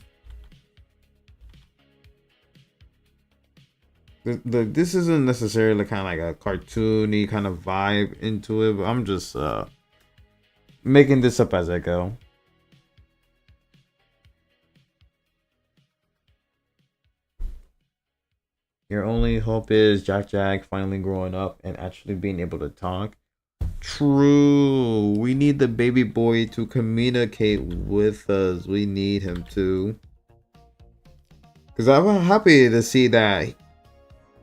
This isn't necessarily kind of like a cartoony kind of vibe into it, but I'm just making this up as I go. Your only hope is Jack finally growing up and actually being able to talk. True. We need the baby boy to communicate with us. We need him to. Because I'm happy to see that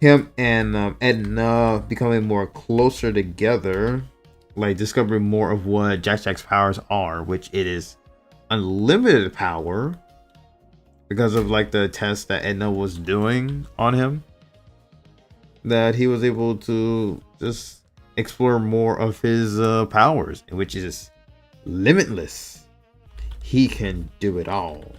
him and Edna becoming more closer together, like discovering more of what Jack's powers are, which it is unlimited power because of like the test that Edna was doing on him, that he was able to just explore more of his powers, which is limitless. He can do it all.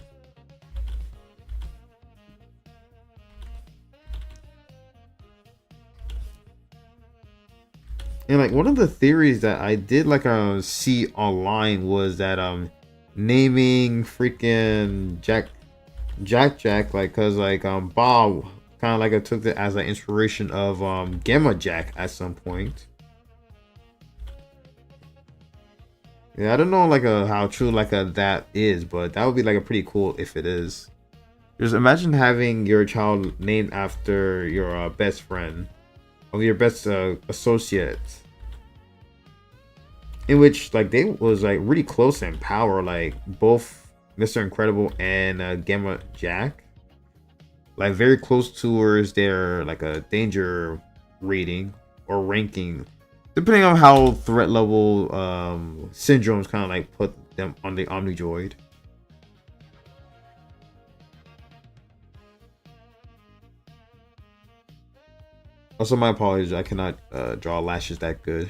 And like one of the theories that I did like see online was that naming freaking Jack like, cause like Bob kind of like I took it as an inspiration of Gamma Jack at some point. Yeah, I don't know like how true like that is, but that would be like a pretty cool if it is. Just imagine having your child named after your best friend, or your best associate, in which like they was like really close in power, like both Mr. Incredible and Gamma Jack, like very close towards their like a danger rating or ranking, depending on how threat level syndromes kind of like put them on the Omnidroid. Also, my apologies, I cannot draw lashes that good.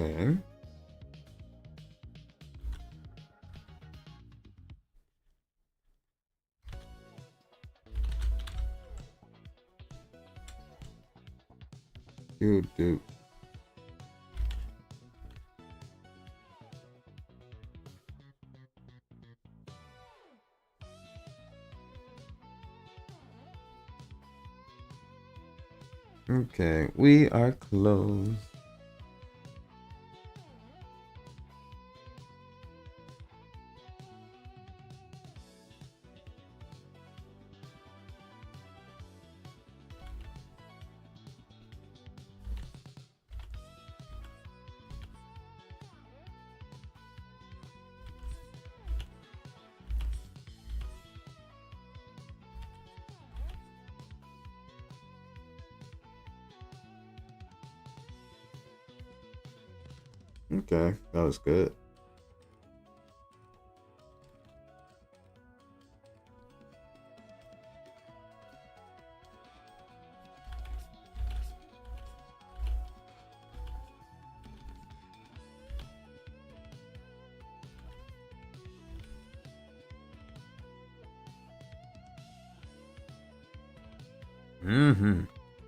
Okay. Dude. Okay, we are close. Okay, that was good.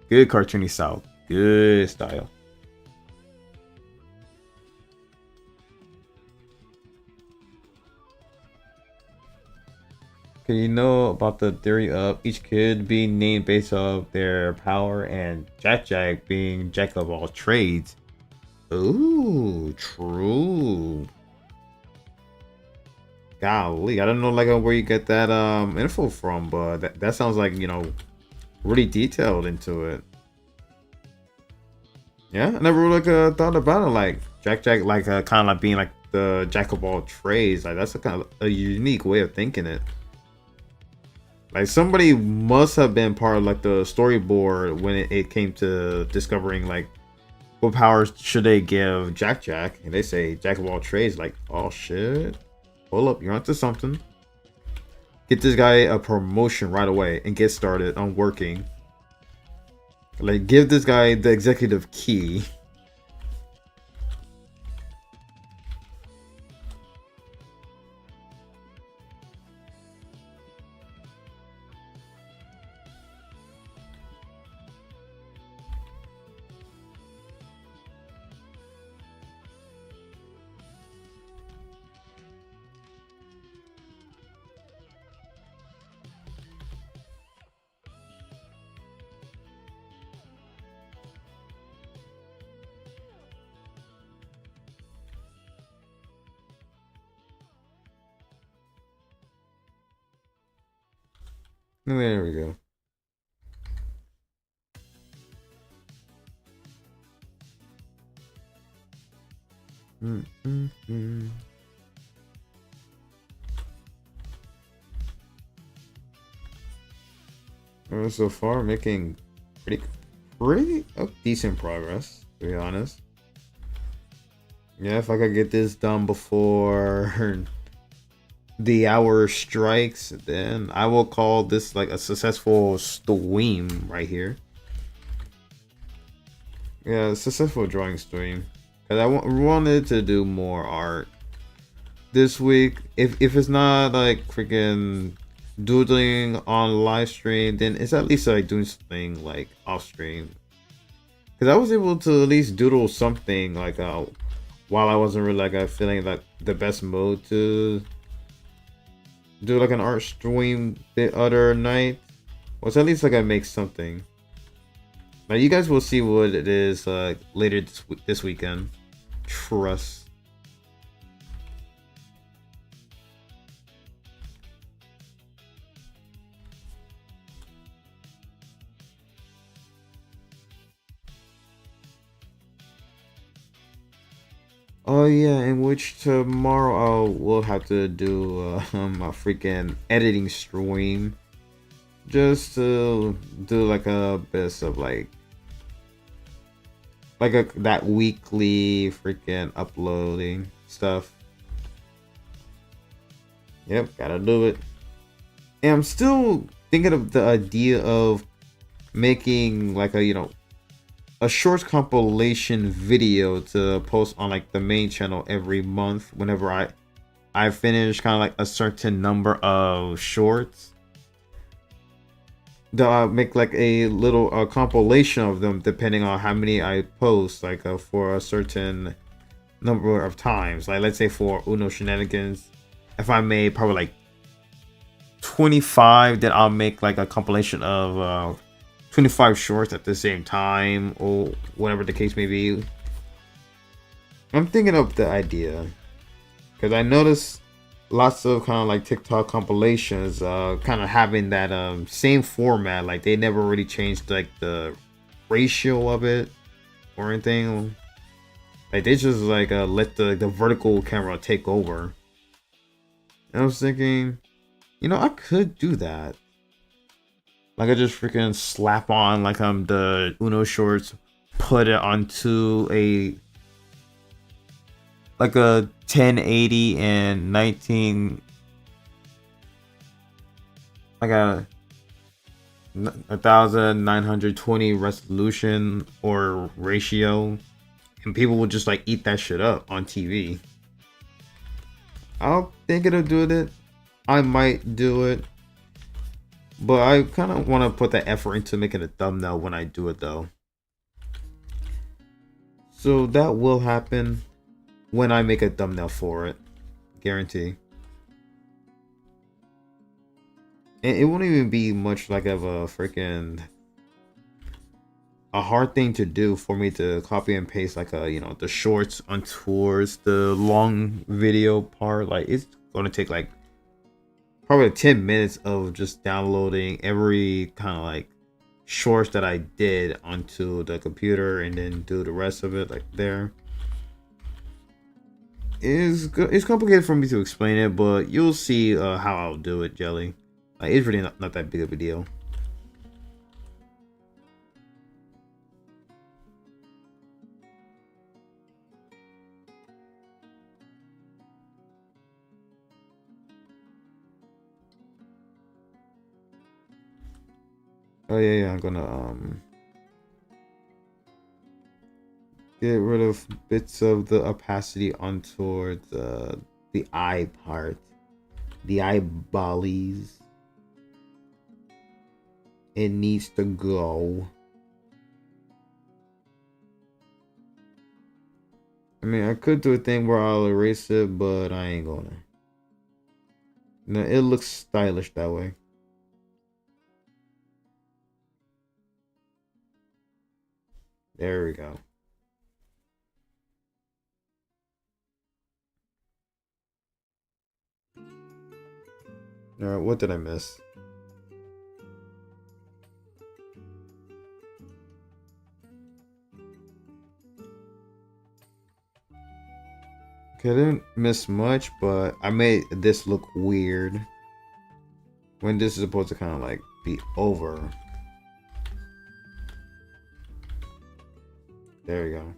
Good cartoony style. Good style. Okay, you know about the theory of each kid being named based off their power and Jack being jack of all trades. Ooh, true. Golly, I don't know like where you get that info from, but that sounds like, you know, really detailed into it. Yeah, I never like thought about it like Jack like kind of like being like the jack of all trades. Like that's a kind of a unique way of thinking it. Like somebody must have been part of like the storyboard when it came to discovering like what powers should they give Jack, and they say jack of all trades. Like, oh shit, hold up, you're onto something. Get this guy a promotion right away and get started on working. Like, give this guy the executive key. There we go. So far, making pretty decent progress, to be honest. Yeah, if I could get this done before the hour strikes, then I will call this like a successful stream right here. Yeah, successful drawing stream. Cause I wanted to do more art this week. If it's not like freaking doodling on live stream, then it's at least like doing something like off stream. Cause I was able to at least doodle something like while I wasn't really like feeling like the best mode to do like an art stream the other night. Was at least like I make something. Now you guys will see what it is later this weekend. Trust. Oh yeah, in which tomorrow we'll have to do a freaking editing stream, just to do like a bit of like that weekly freaking uploading stuff. Yep, gotta do it. And I'm still thinking of the idea of making like a short compilation video to post on like the main channel every month whenever I finish kind of like a certain number of shorts. I'll make like a little compilation of them depending on how many I post, like for a certain number of times. Like let's say for Uno Shenanigans, if I made probably like 25, then I'll make like a compilation of 25 shorts at the same time, or whatever the case may be. I'm thinking of the idea because I noticed lots of kind of like TikTok compilations kind of having that same format. Like they never really changed like the ratio of it or anything. Like they just like let the vertical camera take over. And I was thinking, I could do that. Like I just freaking slap on like the Uno shorts, put it onto a 1080 and 19, like a 1920 resolution or ratio, and people will just like eat that shit up on TV. I'll think of doing it. I might do it. But I kind of want to put the effort into making a thumbnail when I do it though. So that will happen when I make a thumbnail for it. Guarantee. And it won't even be much like of a freaking a hard thing to do for me to copy and paste like the shorts on tours, the long video part. Like it's gonna take like probably 10 minutes of just downloading every kind of like shorts that I did onto the computer and then do the rest of it like there. It's complicated for me to explain it, but you'll see how I'll do it, Jelly. Like it's really not that big of a deal. Oh yeah, I'm gonna get rid of bits of the opacity on towards the eye part, the eyeballies. It needs to go. I mean, I could do a thing where I'll erase it, but I ain't gonna. No, it looks stylish that way. There we go. Alright, what did I miss? Okay, I didn't miss much, but I made this look weird. When this is supposed to kind of like be over. There you go.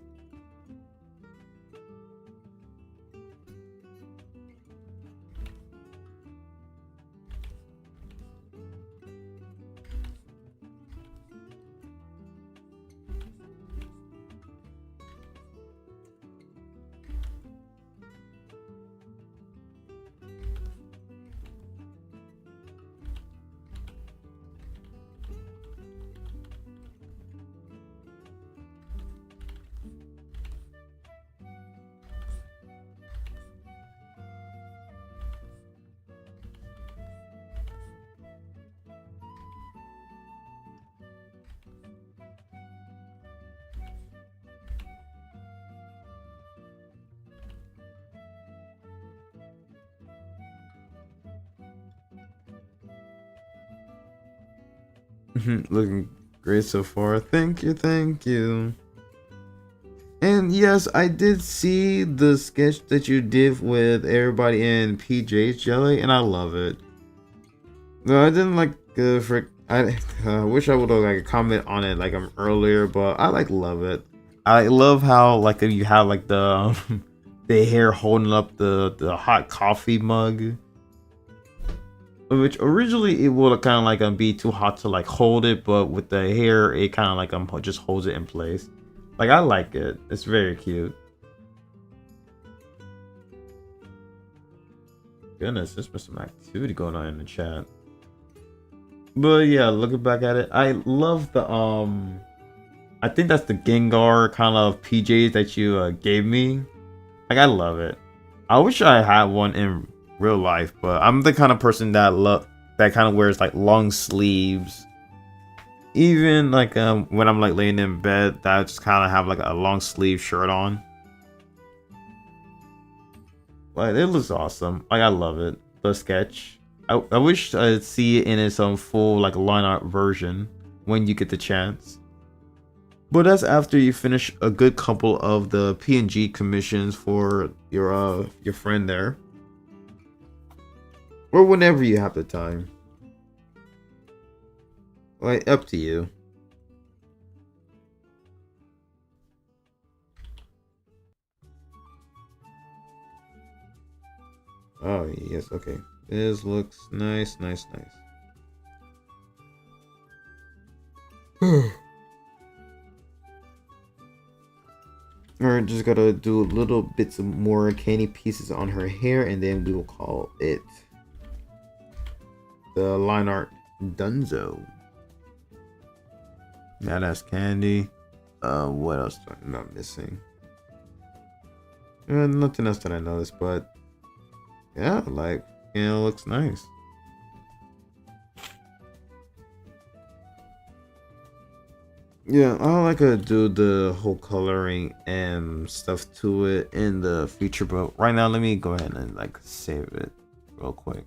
Looking great so far. Thank you, thank you. And yes, I did see the sketch that you did with everybody in PJ's Jelly, and I love it. No, I didn't like I wish I would have like comment on it like earlier, but I like love it. I love how like you have like the the hair holding up the hot coffee mug. Which originally it would kind of like be too hot to like hold it, but with the hair it kind of like just holds it in place. Like I like it. It's very cute. Goodness, there's been some activity going on in the chat. But yeah, looking back at it, I love the I think that's the Gengar kind of PJs that you gave me. Like I love it. I wish I had one in real life, but I'm the kind of person that kind of wears like long sleeves. Even like when I'm like laying in bed, that I just kind of have like a long sleeve shirt on. Like it looks awesome. Like I love it. The sketch. I wish I'd see it in its own full like line art version when you get the chance. But that's after you finish a good couple of the PNG commissions for your friend there. Or whenever you have the time. Like, up to you. Oh, yes, okay. This looks nice. Alright, just gotta do little bits of more candy pieces on her hair, and then we will call it the line art Dunzo. Now that's candy. What else am I missing? Nothing else that I noticed, but yeah, like, you know, it looks nice. Yeah, I like to do the whole coloring and stuff to it in the future, but right now let me go ahead and like save it real quick.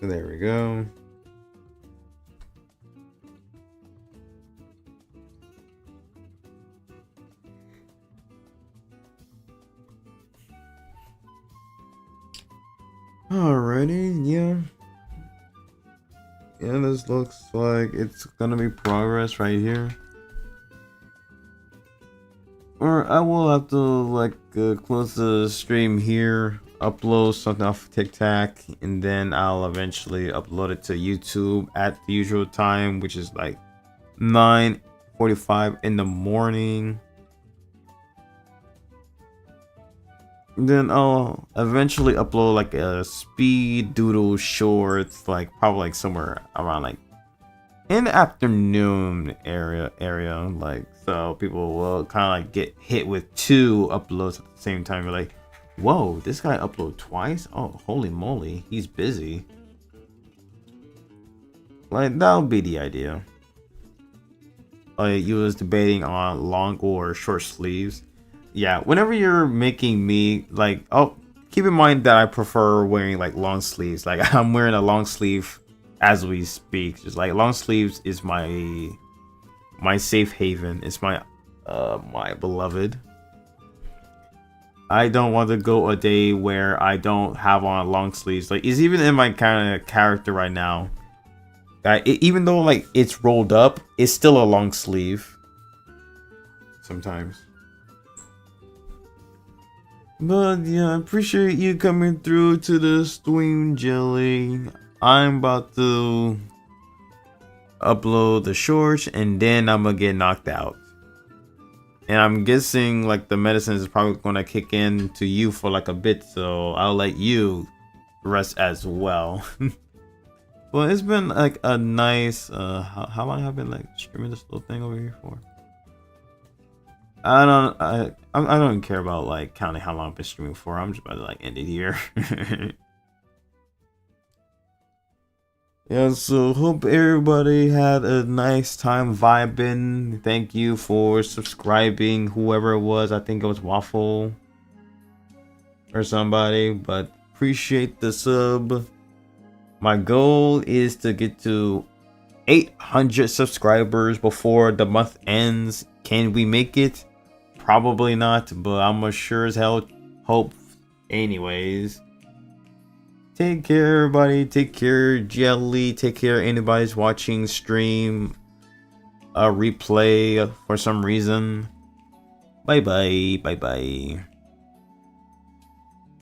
There we go. Alrighty, yeah. Yeah, this looks like it's gonna be progress right here. Or I will have to like close the stream here, upload something off of TikTok, and then I'll eventually upload it to YouTube at the usual time, which is like 9:45 in the morning. Then I'll eventually upload like a speed doodle shorts, like probably like somewhere around like in the afternoon area, like so people will kind of like get hit with 2 uploads at the same time. You're like, whoa, this guy uploaded twice? Oh, holy moly, he's busy. Like that'll be the idea. Like you was debating on long or short sleeves. Yeah, whenever you're making me like, oh, keep in mind that I prefer wearing like long sleeves. Like I'm wearing a long sleeve as we speak. Just like long sleeves is my my safe haven. It's my my beloved. I don't want to go a day where I don't have on long sleeves. Like, it's even in my kind of character right now. Even though like it's rolled up, it's still a long sleeve. Sometimes. But yeah, I appreciate you coming through to the stream, Jelly. I'm about to upload the shorts and then I'm gonna get knocked out. And I'm guessing like the medicine is probably gonna kick in to you for like a bit, so I'll let you rest as well. Well, it's been like a nice how long have I been like streaming this little thing over here for? I don't care about like counting how long I've been streaming for. I'm just about to like end it here. Yeah, so hope everybody had a nice time vibing. Thank you for subscribing, whoever it was. I think it was Waffle or somebody, but appreciate the sub. My goal is to get to 800 subscribers before the month ends. Can we make it? Probably not, but I'm sure as hell hope anyways. Take care, everybody. Take care, Jelly. Take care, anybody's watching stream replay for some reason. Bye bye. Bye bye.